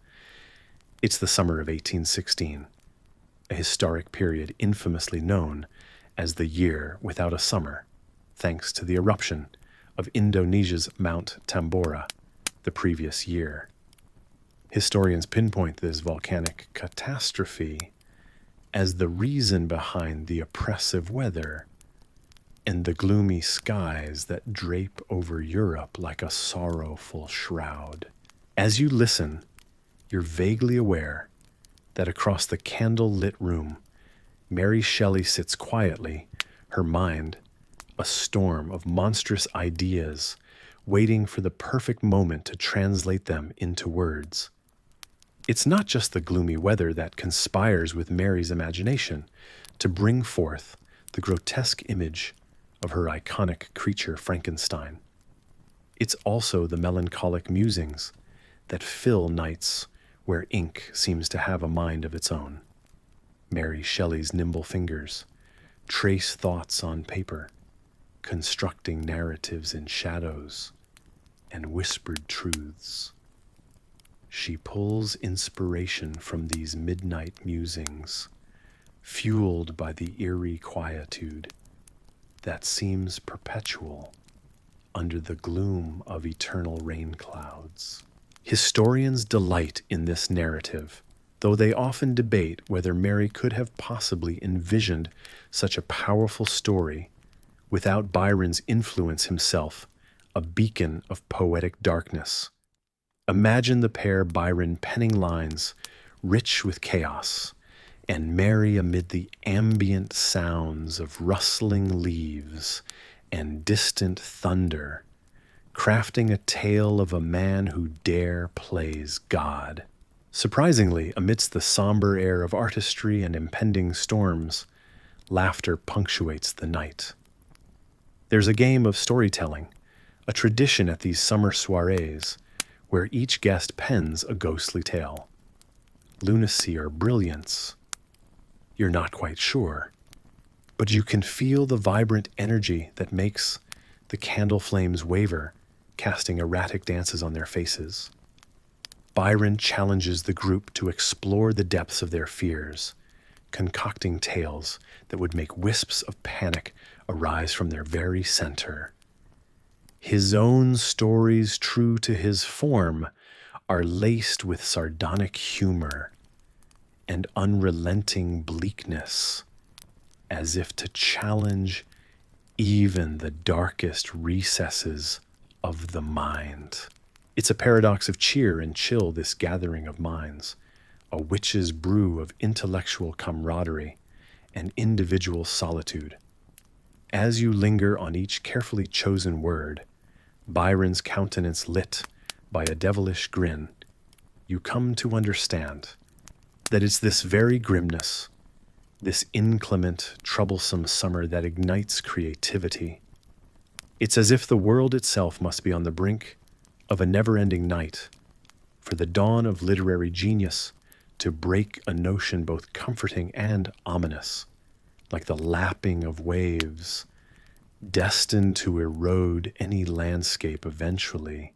It's the summer of 1816, a historic period infamously known as the year without a summer, thanks to the eruption of Indonesia's Mount Tambora the previous year. Historians pinpoint this volcanic catastrophe as the reason behind the oppressive weather and the gloomy skies that drape over Europe like a sorrowful shroud. As you listen, you're vaguely aware that across the candle-lit room, Mary Shelley sits quietly, her mind a storm of monstrous ideas, waiting for the perfect moment to translate them into words. It's not just the gloomy weather that conspires with Mary's imagination to bring forth the grotesque image of her iconic creature Frankenstein. It's also the melancholic musings that fill nights where ink seems to have a mind of its own. Mary Shelley's nimble fingers trace thoughts on paper, constructing narratives in shadows and whispered truths. She pulls inspiration from these midnight musings, fueled by the eerie quietude that seems perpetual under the gloom of eternal rain clouds. Historians delight in this narrative, though they often debate whether Mary could have possibly envisioned such a powerful story without Byron's influence himself, a beacon of poetic darkness. Imagine the pair Byron penning lines rich with chaos, and Mary amid the ambient sounds of rustling leaves and distant thunder, crafting a tale of a man who dare plays God. Surprisingly, amidst the somber air of artistry and impending storms, laughter punctuates the night. There's a game of storytelling, a tradition at these summer soirees, where each guest pens a ghostly tale. Lunacy or brilliance? You're not quite sure, but you can feel the vibrant energy that makes the candle flames waver, casting erratic dances on their faces. Byron challenges the group to explore the depths of their fears, concocting tales that would make wisps of panic arise from their very center. His own stories, true to his form, are laced with sardonic humor and unrelenting bleakness, as if to challenge even the darkest recesses of the mind. It's a paradox of cheer and chill, this gathering of minds, a witch's brew of intellectual camaraderie and individual solitude. As you linger on each carefully chosen word, Byron's countenance lit by a devilish grin, you come to understand that it's this very grimness, this inclement, troublesome summer that ignites creativity. It's as if the world itself must be on the brink of a never-ending night, for the dawn of literary genius to break a notion both comforting and ominous, like the lapping of waves, destined to erode any landscape eventually.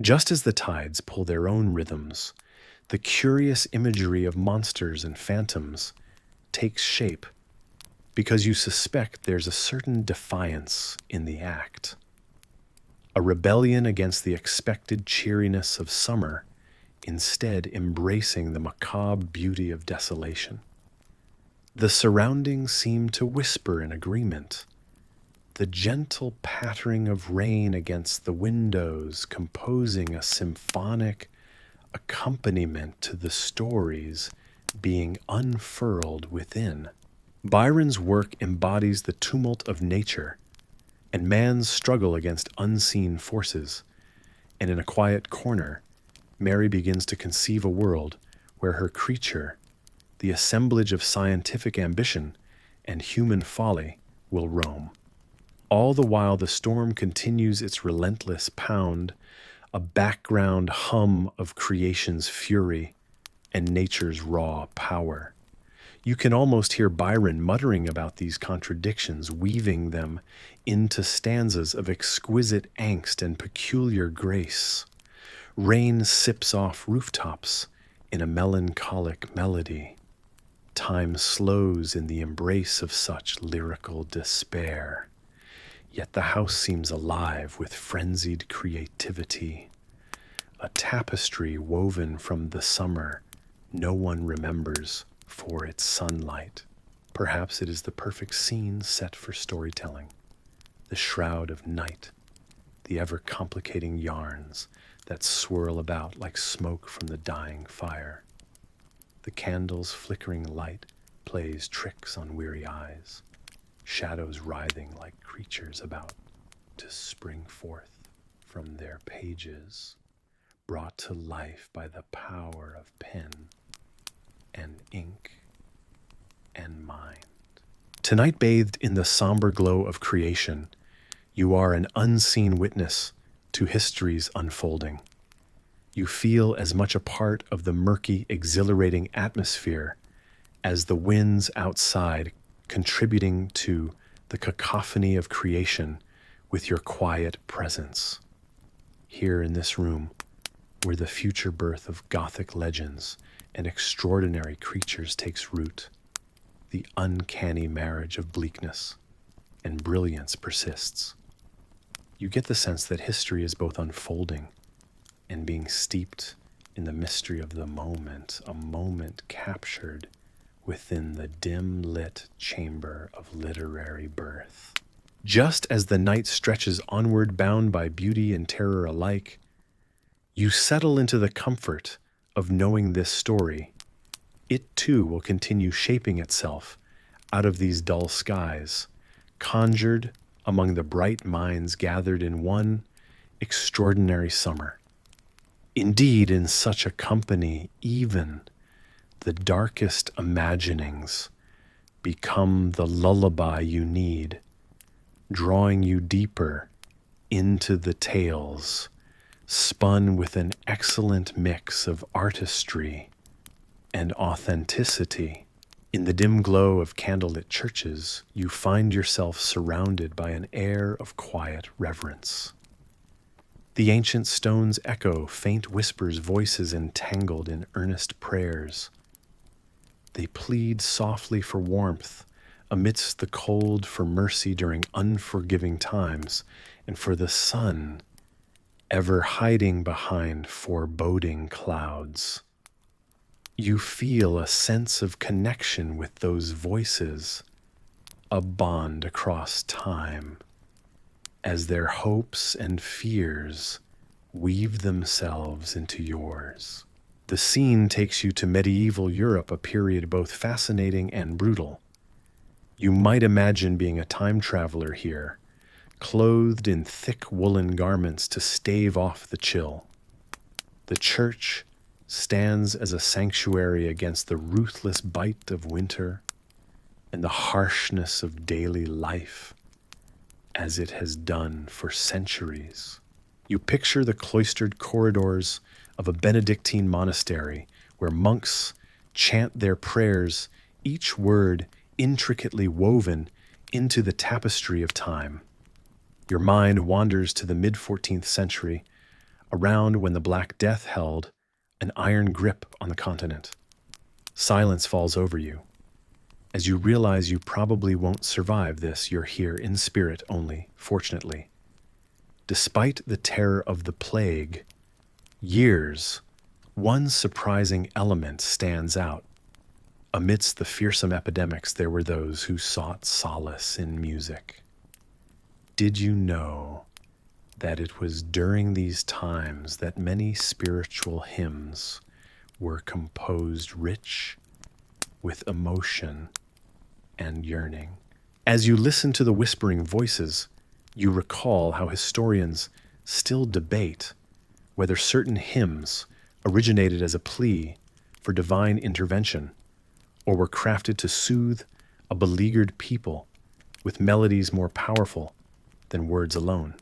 Just as the tides pull their own rhythms, the curious imagery of monsters and phantoms takes shape, because you suspect there's a certain defiance in the act. A rebellion against the expected cheeriness of summer, instead embracing the macabre beauty of desolation. The surroundings seem to whisper in agreement, the gentle pattering of rain against the windows composing a symphonic accompaniment to the stories being unfurled within. Byron's work embodies the tumult of nature and man's struggle against unseen forces, and in a quiet corner, Mary begins to conceive a world where her creature, the assemblage of scientific ambition and human folly, will roam. All the while the storm continues its relentless pound, a background hum of creation's fury and nature's raw power. You can almost hear Byron muttering about these contradictions, weaving them into stanzas of exquisite angst and peculiar grace. Rain sips off rooftops in a melancholic melody. Time slows in the embrace of such lyrical despair. Yet the house seems alive with frenzied creativity, a tapestry woven from the summer no one remembers for its sunlight. Perhaps it is the perfect scene set for storytelling, the shroud of night, the ever-complicating yarns that swirl about like smoke from the dying fire. The candle's flickering light plays tricks on weary eyes, shadows writhing like creatures about to spring forth from their pages, brought to life by the power of pen and ink and mind. Tonight, bathed in the somber glow of creation, you are an unseen witness to history's unfolding. You feel as much a part of the murky, exhilarating atmosphere as the winds outside, contributing to the cacophony of creation with your quiet presence. Here in this room, where the future birth of Gothic legends and extraordinary creatures takes root, the uncanny marriage of bleakness, and brilliance persists. You get the sense that history is both unfolding and being steeped in the mystery of the moment, a moment captured within the dim-lit chamber of literary birth. Just as the night stretches onward, bound by beauty and terror alike, you settle into the comfort of knowing this story. It too will continue shaping itself out of these dull skies, conjured among the bright minds gathered in one extraordinary summer. Indeed, in such a company, even the darkest imaginings become the lullaby you need, drawing you deeper into the tales, spun with an excellent mix of artistry and authenticity. In the dim glow of candlelit churches, you find yourself surrounded by an air of quiet reverence. The ancient stones echo faint whispers, voices entangled in earnest prayers. They plead softly for warmth amidst the cold, for mercy during unforgiving times, and for the sun ever hiding behind foreboding clouds. You feel a sense of connection with those voices, a bond across time, as their hopes and fears weave themselves into yours. The scene takes you to medieval Europe, a period both fascinating and brutal. You might imagine being a time traveler here, clothed in thick woolen garments to stave off the chill. The church stands as a sanctuary against the ruthless bite of winter and the harshness of daily life, as it has done for centuries. You picture the cloistered corridors of a Benedictine monastery where monks chant their prayers, each word intricately woven into the tapestry of time. Your mind wanders to the mid-14th century, around when the Black Death held an iron grip on the continent. Silence falls over you. As you realize you probably won't survive this, you're here in spirit only, fortunately. Despite the terror of the plague, years, one surprising element stands out. Amidst the fearsome epidemics, there were those who sought solace in music. Did you know that it was during these times that many spiritual hymns were composed rich with emotion and yearning? As you listen to the whispering voices, you recall how historians still debate whether certain hymns originated as a plea for divine intervention or were crafted to soothe a beleaguered people with melodies more powerful than words alone.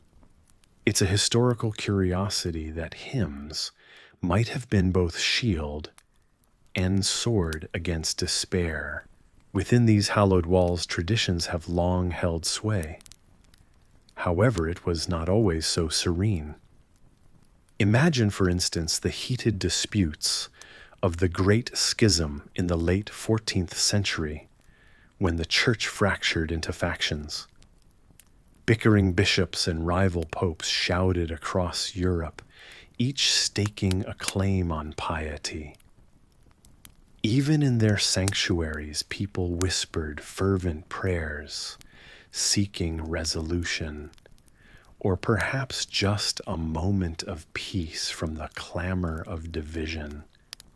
It's a historical curiosity that hymns might have been both shield and sword against despair. Within these hallowed walls, traditions have long held sway. However, it was not always so serene. Imagine, for instance, the heated disputes of the Great Schism in the late 14th century, when the church fractured into factions. Bickering bishops and rival popes shouted across Europe, each staking a claim on piety. Even in their sanctuaries, people whispered fervent prayers, seeking resolution, or perhaps just a moment of peace from the clamor of division.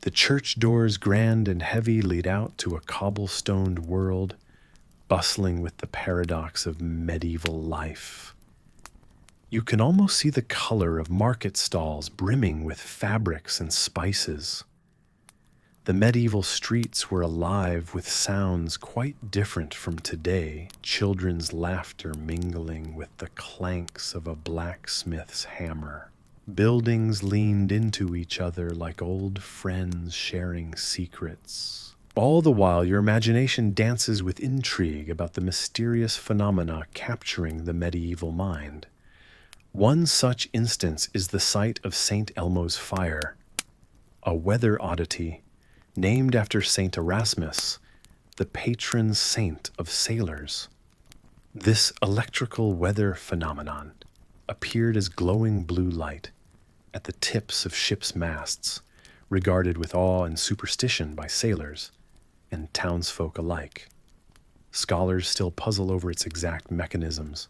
The church doors, grand and heavy, lead out to a cobblestoned world, bustling with the paradox of medieval life. You can almost see the color of market stalls brimming with fabrics and spices. The medieval streets were alive with sounds quite different from today, children's laughter mingling with the clanks of a blacksmith's hammer. Buildings leaned into each other like old friends sharing secrets. All the while, your imagination dances with intrigue about the mysterious phenomena capturing the medieval mind. One such instance is the site of St. Elmo's fire, a weather oddity named after St. Erasmus, the patron saint of sailors. This electrical weather phenomenon appeared as glowing blue light at the tips of ships' masts, regarded with awe and superstition by sailors and townsfolk alike. Scholars still puzzle over its exact mechanisms,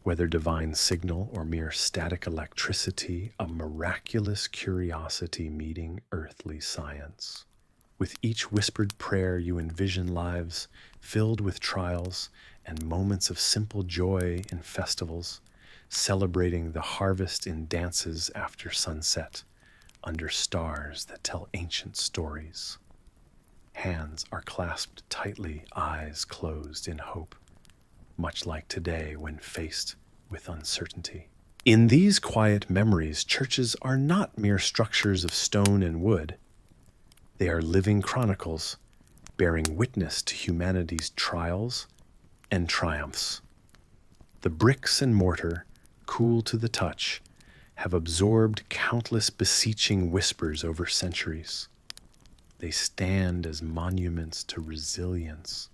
whether divine signal or mere static electricity, a miraculous curiosity meeting earthly science. With each whispered prayer, you envision lives filled with trials and moments of simple joy in festivals, celebrating the harvest in dances after sunset, under stars that tell ancient stories. Hands are clasped tightly, eyes closed in hope, much like today when faced with uncertainty. In these quiet memories, churches are not mere structures of stone and wood. They are living chronicles, bearing witness to humanity's trials and triumphs. The bricks and mortar, cool to the touch, have absorbed countless beseeching whispers over centuries. They stand as monuments to resilience,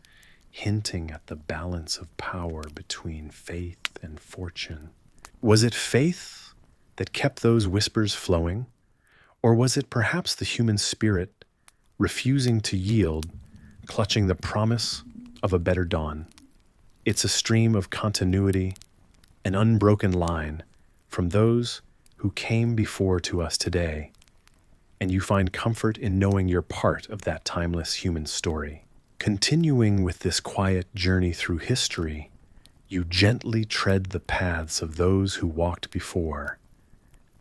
hinting at the balance of power between faith and fortune. Was it faith that kept those whispers flowing, or was it perhaps the human spirit refusing to yield, clutching the promise of a better dawn? It's a stream of continuity, an unbroken line from those who came before to us today, and you find comfort in knowing you're part of that timeless human story. Continuing with this quiet journey through history, you gently tread the paths of those who walked before,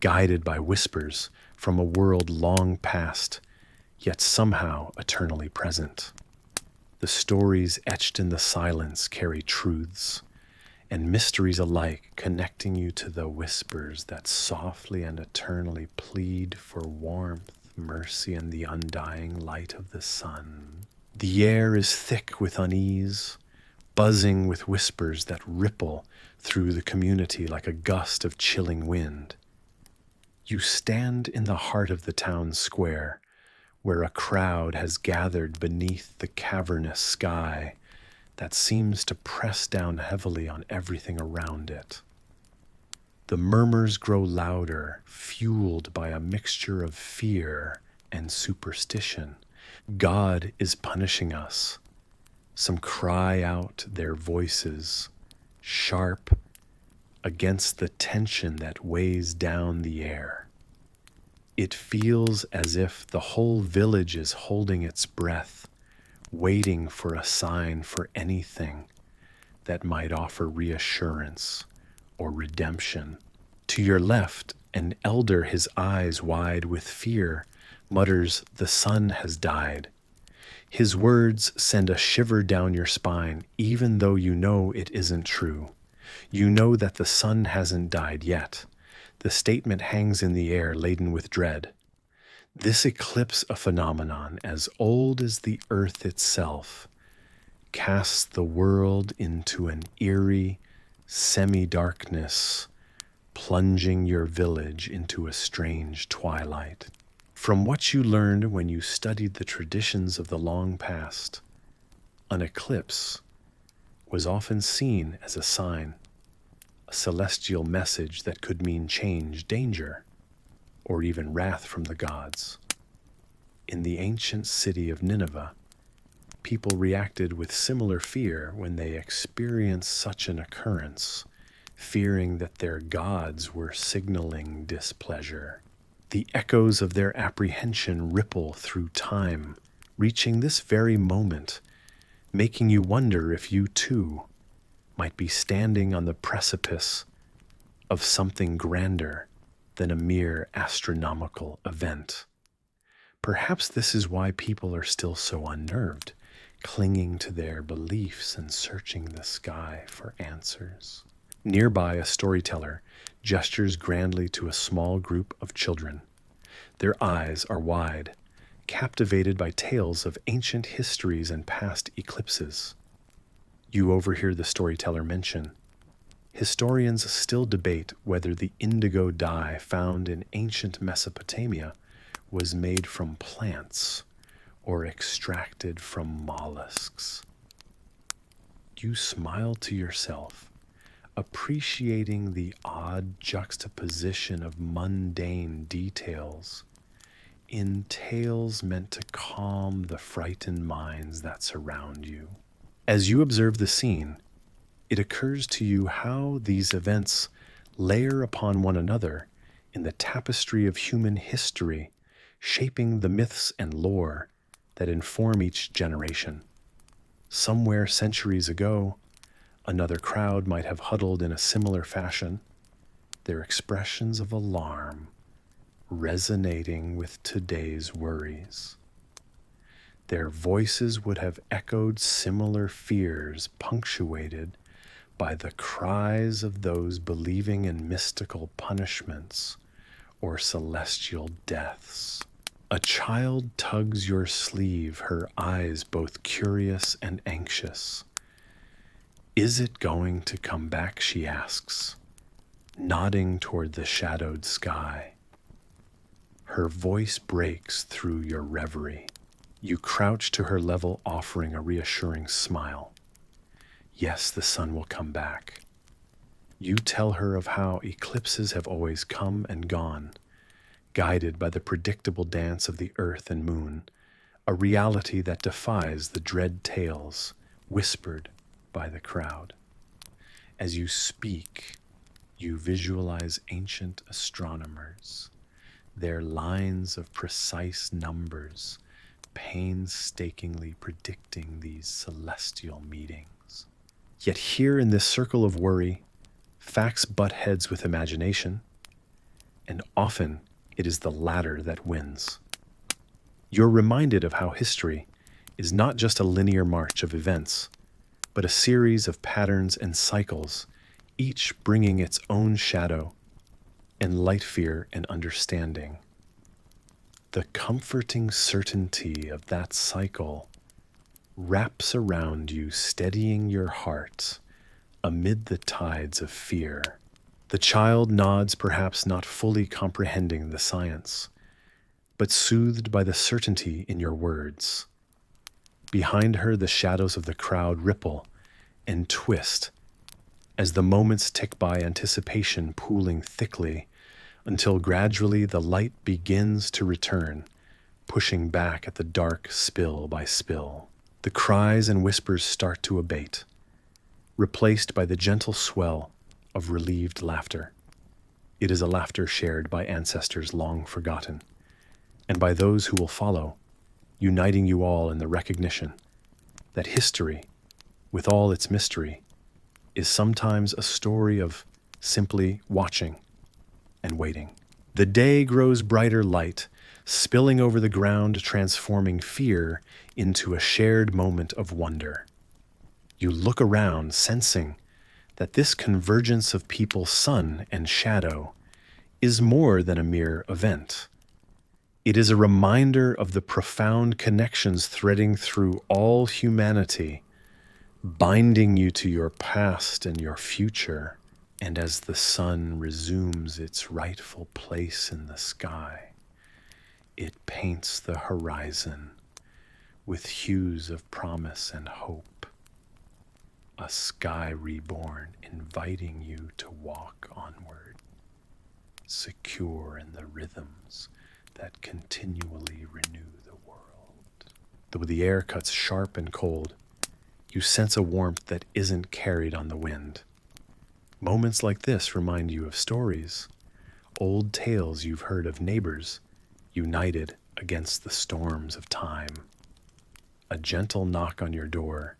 guided by whispers from a world long past, yet somehow eternally present. The stories etched in the silence carry truths and mysteries alike, connecting you to the whispers that softly and eternally plead for warmth, mercy, and the undying light of the sun. The air is thick with unease, buzzing with whispers that ripple through the community like a gust of chilling wind. You stand in the heart of the town square, where a crowd has gathered beneath the cavernous sky that seems to press down heavily on everything around it. The murmurs grow louder, fueled by a mixture of fear and superstition. God is punishing us. Some cry out their voices, sharp against the tension that weighs down the air. It feels as if the whole village is holding its breath, waiting for a sign for anything that might offer reassurance or redemption. To your left, an elder, his eyes wide with fear, mutters, "The sun has died." His words send a shiver down your spine, even though you know it isn't true. You know that the sun hasn't died yet. The statement hangs in the air, laden with dread. This eclipse, a phenomenon as old as the earth itself, casts the world into an eerie semi-darkness, plunging your village into a strange twilight. From what you learned when you studied the traditions of the long past, an eclipse was often seen as a sign, a celestial message that could mean change, danger, or even wrath from the gods. In the ancient city of Nineveh, people reacted with similar fear when they experienced such an occurrence, fearing that their gods were signaling displeasure. The echoes of their apprehension ripple through time, reaching this very moment, making you wonder if you too might be standing on the precipice of something grander than a mere astronomical event. Perhaps this is why people are still so unnerved, clinging to their beliefs and searching the sky for answers. Nearby, a storyteller gestures grandly to a small group of children. Their eyes are wide, captivated by tales of ancient histories and past eclipses. You overhear the storyteller mention, historians still debate whether the indigo dye found in ancient Mesopotamia was made from plants or extracted from mollusks. You smile to yourself, appreciating the odd juxtaposition of mundane details in tales meant to calm the frightened minds that surround you. As you observe the scene, it occurs to you how these events layer upon one another in the tapestry of human history, shaping the myths and lore that inform each generation. Somewhere centuries ago, another crowd might have huddled in a similar fashion, their expressions of alarm resonating with today's worries. Their voices would have echoed similar fears, punctuated by the cries of those believing in mystical punishments or celestial deaths. A child tugs your sleeve, her eyes both curious and anxious. "Is it going to come back?" she asks, nodding toward the shadowed sky. Her voice breaks through your reverie. You crouch to her level, offering a reassuring smile. Yes, the sun will come back. You tell her of how eclipses have always come and gone, guided by the predictable dance of the earth and moon, a reality that defies the dread tales whispered by the crowd. As you speak, you visualize ancient astronomers, their lines of precise numbers painstakingly predicting these celestial meetings. Yet here in this circle of worry, facts butt heads with imagination, and often it is the latter that wins. You're reminded of how history is not just a linear march of events, but a series of patterns and cycles, each bringing its own shadow and light, fear, and understanding. The comforting certainty of that cycle wraps around you, steadying your heart amid the tides of fear. The child nods, perhaps not fully comprehending the science, but soothed by the certainty in your words. Behind her, the shadows of the crowd ripple and twist as the moments tick by, anticipation pooling thickly, until gradually the light begins to return, pushing back at the dark spill by spill. The cries and whispers start to abate, replaced by the gentle swell of relieved laughter. It is a laughter shared by ancestors long forgotten, and by those who will follow, uniting you all in the recognition that history, with all its mystery, is sometimes a story of simply watching and waiting. The day grows brighter light, spilling over the ground, transforming fear into a shared moment of wonder. You look around, sensing that this convergence of people, sun and shadow, is more than a mere event. It is a reminder of the profound connections threading through all humanity, binding you to your past and your future. And as the sun resumes its rightful place in the sky, it paints the horizon with hues of promise and hope, a sky reborn inviting you to walk onward, secure in the rhythms that continually renew the world. Though the air cuts sharp and cold, you sense a warmth that isn't carried on the wind. Moments like this remind you of stories, old tales you've heard of neighbors united against the storms of time. A gentle knock on your door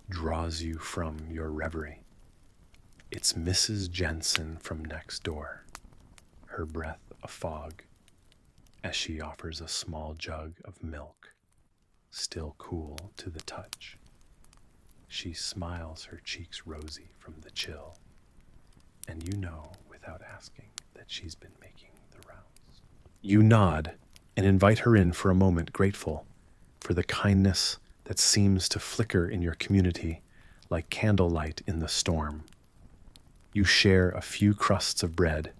draws you from your reverie. It's Mrs. Jensen from next door, her breath a fog, as she offers a small jug of milk, still cool to the touch. She smiles, her cheeks rosy from the chill, and you know without asking that she's been making the rounds. You nod and invite her in for a moment, grateful for the kindness that seems to flicker in your community like candlelight in the storm. You share a few crusts of bread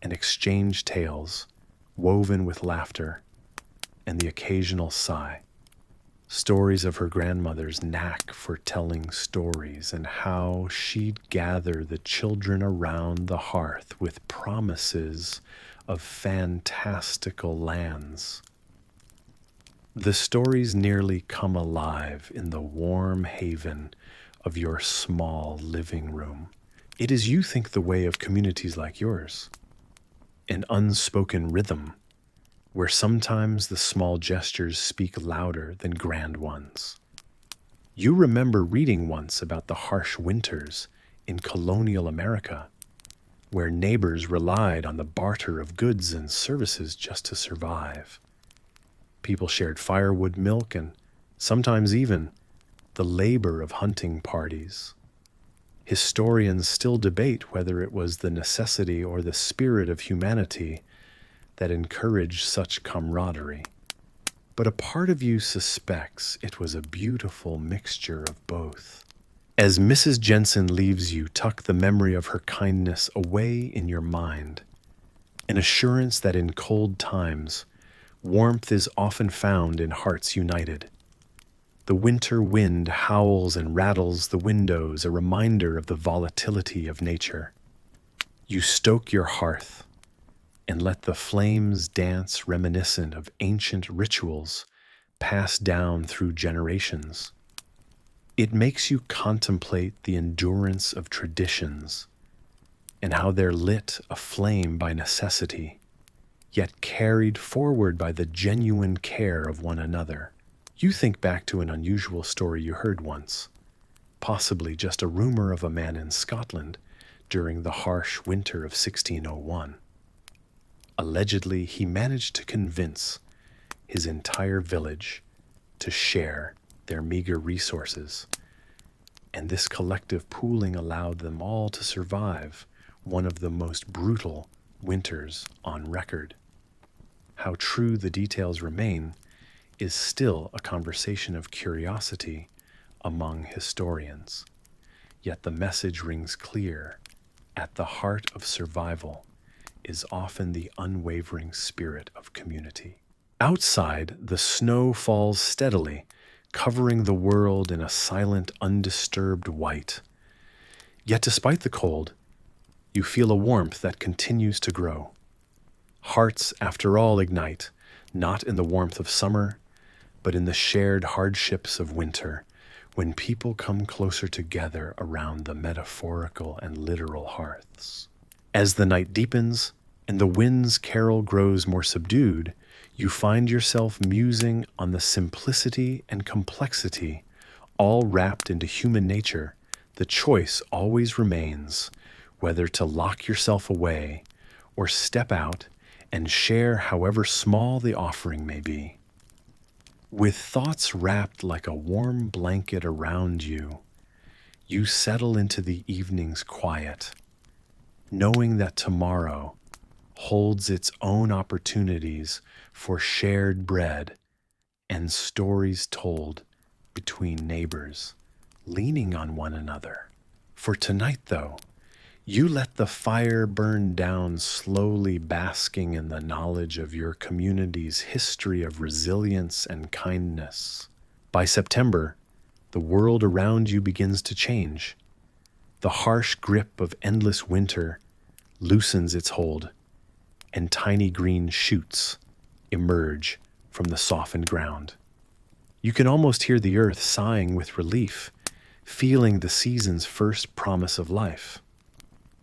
and exchange tales woven with laughter and the occasional sigh. Stories of her grandmother's knack for telling stories and how she'd gather the children around the hearth with promises of fantastical lands. The stories nearly come alive in the warm haven of your small living room. It is, you think, the way of communities like yours, an unspoken rhythm where sometimes the small gestures speak louder than grand ones. You remember reading once about the harsh winters in colonial America, where neighbors relied on the barter of goods and services just to survive. People shared firewood, milk, and sometimes even the labor of hunting parties. Historians still debate whether it was the necessity or the spirit of humanity that encouraged such camaraderie. But a part of you suspects it was a beautiful mixture of both. As Mrs. Jensen leaves you, tuck the memory of her kindness away in your mind, an assurance that in cold times, warmth is often found in hearts united. The winter wind howls and rattles the windows, a reminder of the volatility of nature. You stoke your hearth and let the flames dance, reminiscent of ancient rituals passed down through generations. It makes you contemplate the endurance of traditions and how they're lit aflame by necessity, yet carried forward by the genuine care of one another. You think back to an unusual story you heard once, possibly just a rumor of a man in Scotland during the harsh winter of 1601. Allegedly, he managed to convince his entire village to share their meager resources, and this collective pooling allowed them all to survive one of the most brutal winters on record. How true the details remain is still a conversation of curiosity among historians. Yet the message rings clear. At the heart of survival is often the unwavering spirit of community. Outside, the snow falls steadily, covering the world in a silent, undisturbed white. Yet despite the cold, you feel a warmth that continues to grow. Hearts, after all, ignite, not in the warmth of summer, but in the shared hardships of winter, when people come closer together around the metaphorical and literal hearths. As the night deepens and the wind's carol grows more subdued, you find yourself musing on the simplicity and complexity, all wrapped into human nature. The choice always remains whether to lock yourself away or step out and share, however small the offering may be. With thoughts wrapped like a warm blanket around you, you settle into the evening's quiet, knowing that tomorrow holds its own opportunities for shared bread and stories told between neighbors, leaning on one another. For tonight, though, you let the fire burn down slowly, basking in the knowledge of your community's history of resilience and kindness. By September, the world around you begins to change. The harsh grip of endless winter loosens its hold, and tiny green shoots emerge from the softened ground. You can almost hear the earth sighing with relief, feeling the season's first promise of life.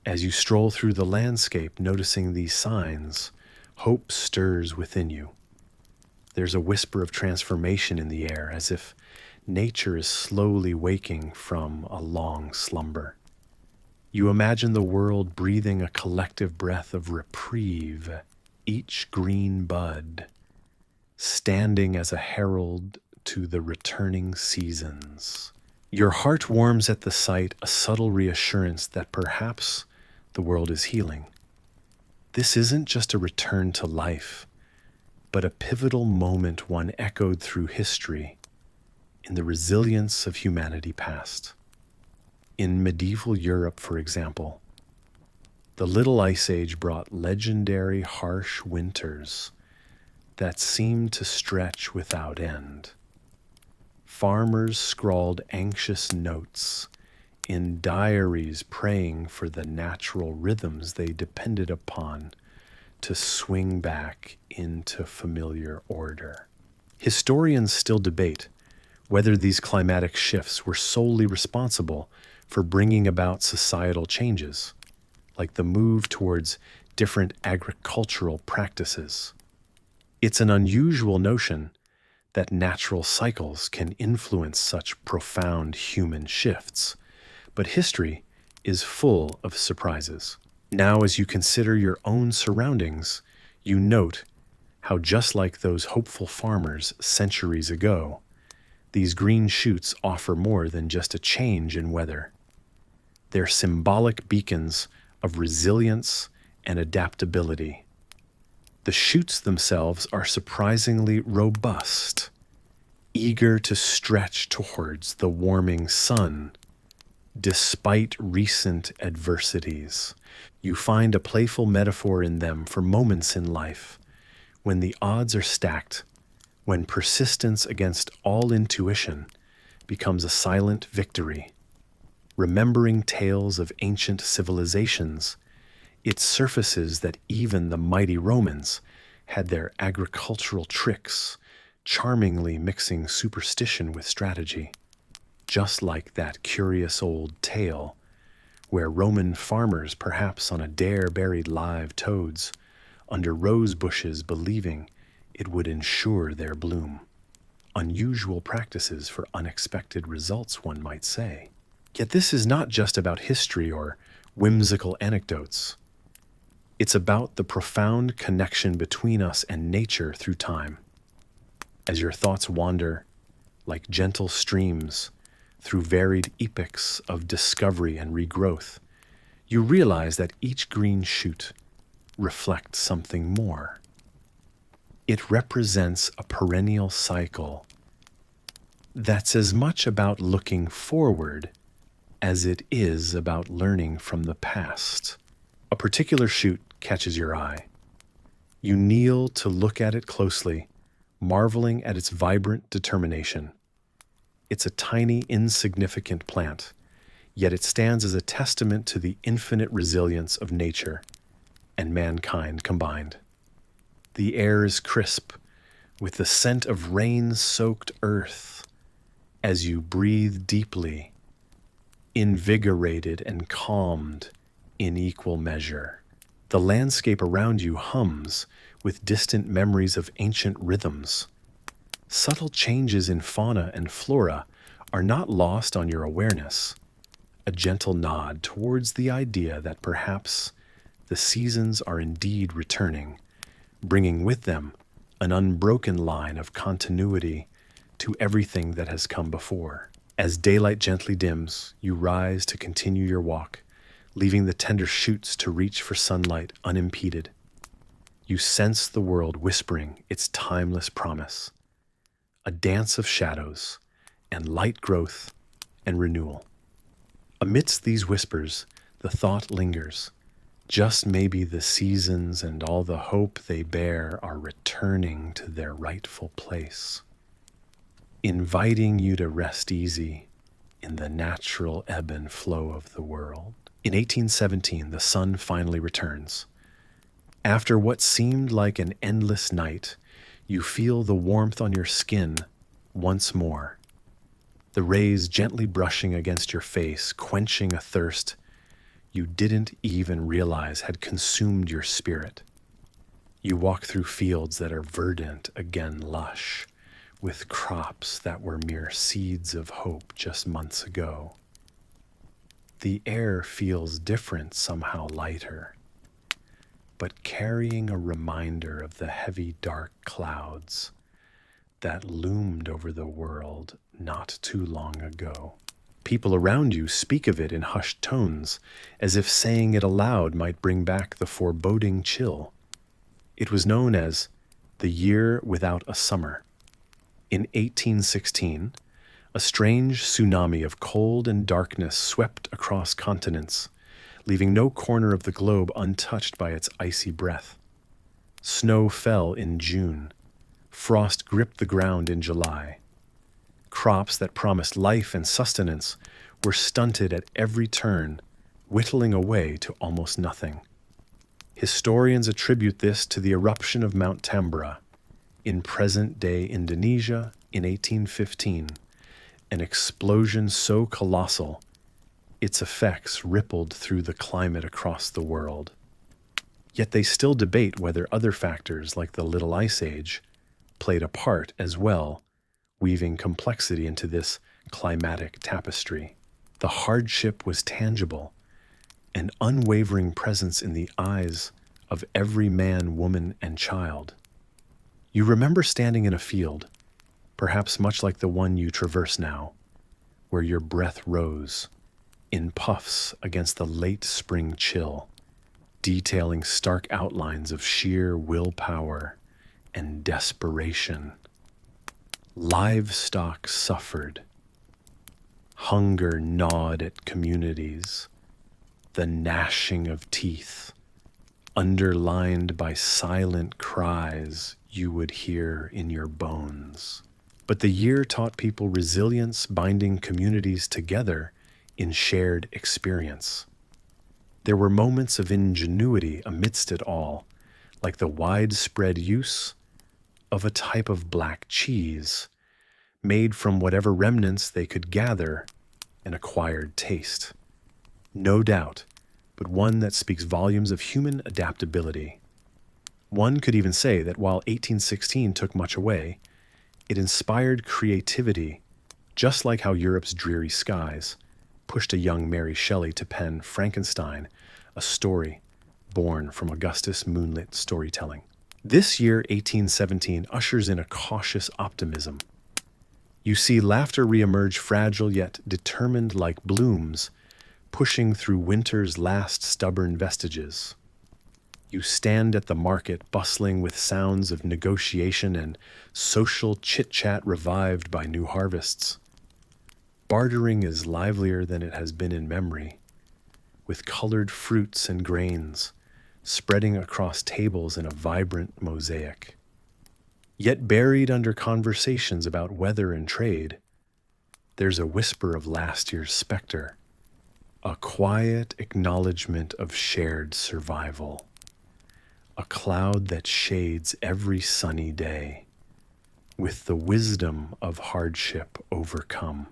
As you stroll through the landscape, noticing these signs, hope stirs within you. There's a whisper of transformation in the air, as if nature is slowly waking from a long slumber. You imagine the world breathing a collective breath of reprieve, each green bud standing as a herald to the returning seasons. Your heart warms at the sight, a subtle reassurance that perhaps the world is healing. This isn't just a return to life, but a pivotal moment, one echoed through history in the resilience of humanity past. In medieval Europe, for example, the Little Ice Age brought legendary harsh winters that seemed to stretch without end. Farmers scrawled anxious notes in diaries praying for the natural rhythms they depended upon to swing back into familiar order. Historians still debate whether these climatic shifts were solely responsible for bringing about societal changes, like the move towards different agricultural practices. It's an unusual notion that natural cycles can influence such profound human shifts, but history is full of surprises. Now, as you consider your own surroundings, you note how, just like those hopeful farmers centuries ago, these green shoots offer more than just a change in weather. They're symbolic beacons of resilience and adaptability. The shoots themselves are surprisingly robust, eager to stretch towards the warming sun. Despite recent adversities, you find a playful metaphor in them for moments in life when the odds are stacked, when persistence against all intuition becomes a silent victory. Remembering tales of ancient civilizations, it surfaces that even the mighty Romans had their agricultural tricks, charmingly mixing superstition with strategy. Just like that curious old tale where Roman farmers, perhaps on a dare, buried live toads under rose bushes, believing it would ensure their bloom. Unusual practices for unexpected results, one might say. Yet this is not just about history or whimsical anecdotes. It's about the profound connection between us and nature through time. As your thoughts wander, like gentle streams, through varied epochs of discovery and regrowth, you realize that each green shoot reflects something more. It represents a perennial cycle that's as much about looking forward as it is about learning from the past. A particular shoot catches your eye. You kneel to look at it closely, marveling at its vibrant determination. It's a tiny, insignificant plant, yet it stands as a testament to the infinite resilience of nature and mankind combined. The air is crisp, with the scent of rain-soaked earth as you breathe deeply, invigorated and calmed in equal measure. The landscape around you hums with distant memories of ancient rhythms. Subtle changes in fauna and flora are not lost on your awareness, a gentle nod towards the idea that perhaps the seasons are indeed returning, bringing with them an unbroken line of continuity to everything that has come before. As daylight gently dims, you rise to continue your walk, leaving the tender shoots to reach for sunlight unimpeded. You sense the world whispering its timeless promise, a dance of shadows and light growth and renewal. Amidst these whispers, the thought lingers. Just maybe the seasons and all the hope they bear are returning to their rightful place, inviting you to rest easy in the natural ebb and flow of the world. In 1817, the sun finally returns. After what seemed like an endless night, you feel the warmth on your skin once more, the rays gently brushing against your face, quenching a thirst you didn't even realize had consumed your spirit. You walk through fields that are verdant, again lush, with crops that were mere seeds of hope just months ago. The air feels different, somehow lighter, but carrying a reminder of the heavy, dark clouds that loomed over the world not too long ago. People around you speak of it in hushed tones, as if saying it aloud might bring back the foreboding chill. It was known as the year without a summer. In 1816, a strange tsunami of cold and darkness swept across continents, leaving no corner of the globe untouched by its icy breath. Snow fell in June. Frost gripped the ground in July. Crops that promised life and sustenance were stunted at every turn, whittling away to almost nothing. Historians attribute this to the eruption of Mount Tambora in present-day Indonesia in 1815, an explosion so colossal its effects rippled through the climate across the world. Yet they still debate whether other factors like the Little Ice Age played a part as well, weaving complexity into this climatic tapestry. The hardship was tangible, an unwavering presence in the eyes of every man, woman, and child. You remember standing in a field, perhaps much like the one you traverse now, where your breath rose in puffs against the late spring chill, detailing stark outlines of sheer willpower and desperation. Livestock suffered. Hunger gnawed at communities, the gnashing of teeth, underlined by silent cries you would hear in your bones. But the year taught people resilience, binding communities together in shared experience. There were moments of ingenuity amidst it all, like the widespread use of a type of black cheese, made from whatever remnants they could gather, an acquired taste. No doubt, but one that speaks volumes of human adaptability. One could even say that while 1816 took much away, it inspired creativity, just like how Europe's dreary skies pushed a young Mary Shelley to pen Frankenstein, a story born from Augustus' moonlit storytelling. This year, 1817, ushers in a cautious optimism. You see laughter reemerge fragile yet determined like blooms, pushing through winter's last stubborn vestiges. You stand at the market bustling with sounds of negotiation and social chit-chat revived by new harvests. Bartering is livelier than it has been in memory, with colored fruits and grains spreading across tables in a vibrant mosaic. Yet buried under conversations about weather and trade, there's a whisper of last year's specter, a quiet acknowledgement of shared survival, a cloud that shades every sunny day, with the wisdom of hardship overcome.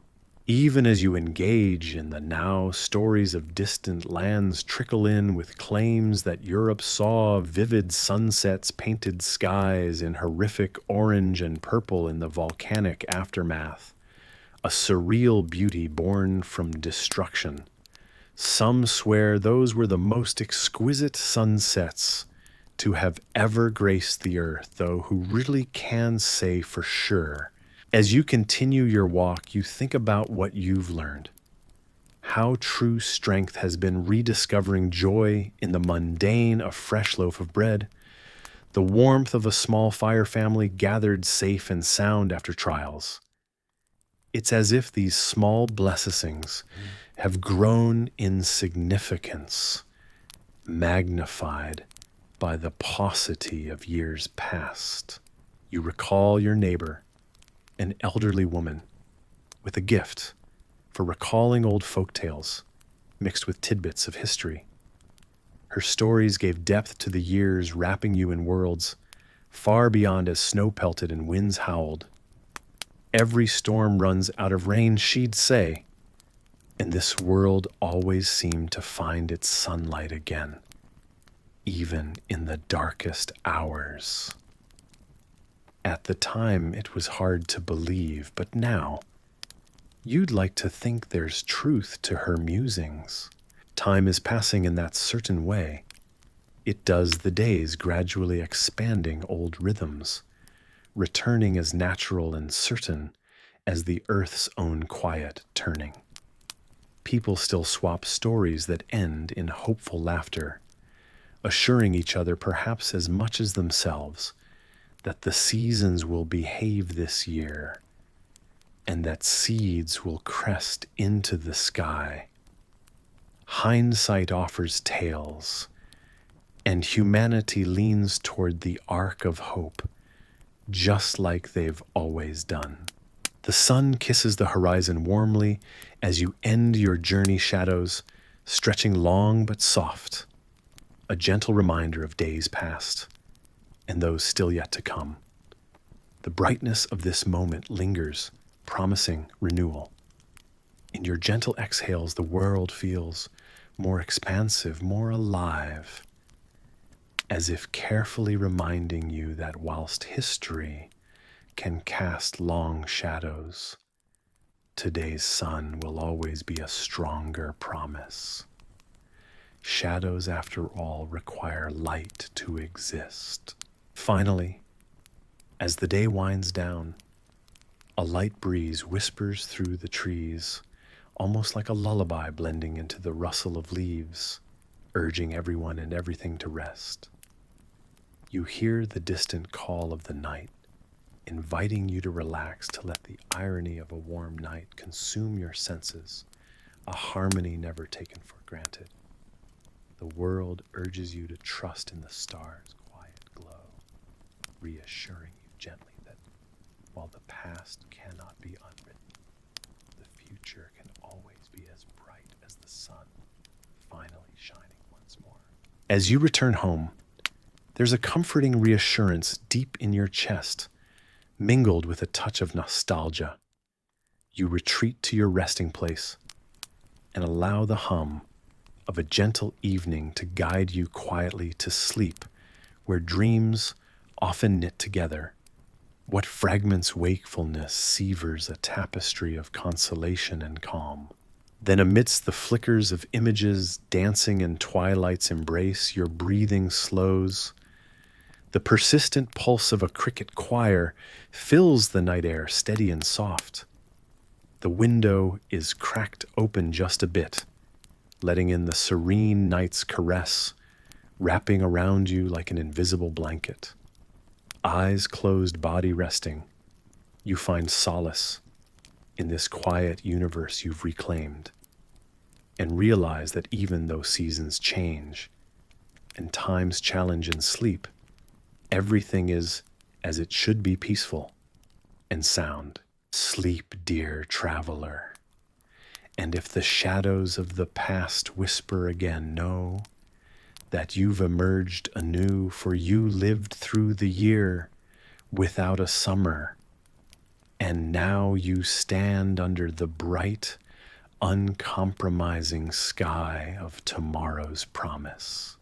Even as you engage in the now, stories of distant lands trickle in with claims that Europe saw vivid sunsets, painted skies in horrific orange and purple in the volcanic aftermath, a surreal beauty born from destruction. Some swear those were the most exquisite sunsets to have ever graced the earth, though who really can say for sure? As you continue your walk, you think about what you've learned. How true strength has been rediscovering joy in the mundane, a fresh loaf of bread, the warmth of a small fire family gathered safe and sound after trials. It's as if these small blessings have grown in significance, magnified by the paucity of years past. You recall your neighbor, an elderly woman, with a gift for recalling old folk tales mixed with tidbits of history. Her stories gave depth to the years, wrapping you in worlds far beyond as snow pelted and winds howled. Every storm runs out of rain, she'd say, and this world always seemed to find its sunlight again, even in the darkest hours. At the time, it was hard to believe, but now, you'd like to think there's truth to her musings. Time is passing in that certain way. It does the days, gradually expanding old rhythms, returning as natural and certain as the earth's own quiet turning. People still swap stories that end in hopeful laughter, assuring each other perhaps as much as themselves that the seasons will behave this year and that seeds will crest into the sky. Hindsight offers tales, and humanity leans toward the arc of hope, just like they've always done. The sun kisses the horizon warmly as you end your journey shadows, stretching long but soft, a gentle reminder of days past and those still yet to come. The brightness of this moment lingers, promising renewal. In your gentle exhales, the world feels more expansive, more alive, as if carefully reminding you that whilst history can cast long shadows, today's sun will always be a stronger promise. Shadows, after all, require light to exist. Finally, as the day winds down, a light breeze whispers through the trees, almost like a lullaby blending into the rustle of leaves, urging everyone and everything to rest. You hear the distant call of the night, inviting you to relax, to let the irony of a warm night consume your senses, a harmony never taken for granted. The world urges you to trust in the stars' quiet glow, reassuring you gently that while the past cannot be unwritten, the future can always be as bright as the sun, finally shining once more. As you return home, there's a comforting reassurance deep in your chest, mingled with a touch of nostalgia. You retreat to your resting place and allow the hum of a gentle evening to guide you quietly to sleep, where dreams often knit together. What fragments wakefulness severs a tapestry of consolation and calm. Then amidst the flickers of images dancing in twilight's embrace, your breathing slows. The persistent pulse of a cricket choir fills the night air steady and soft. The window is cracked open just a bit, letting in the serene night's caress, wrapping around you like an invisible blanket. Eyes closed, body resting, you find solace in this quiet universe you've reclaimed, and realize that even though seasons change and times challenge and sleep, everything is as it should be, peaceful and sound. Sleep, dear traveler, and if the shadows of the past whisper again, know that you've emerged anew, for you lived through the year without a summer, and now you stand under the bright, uncompromising sky of tomorrow's promise.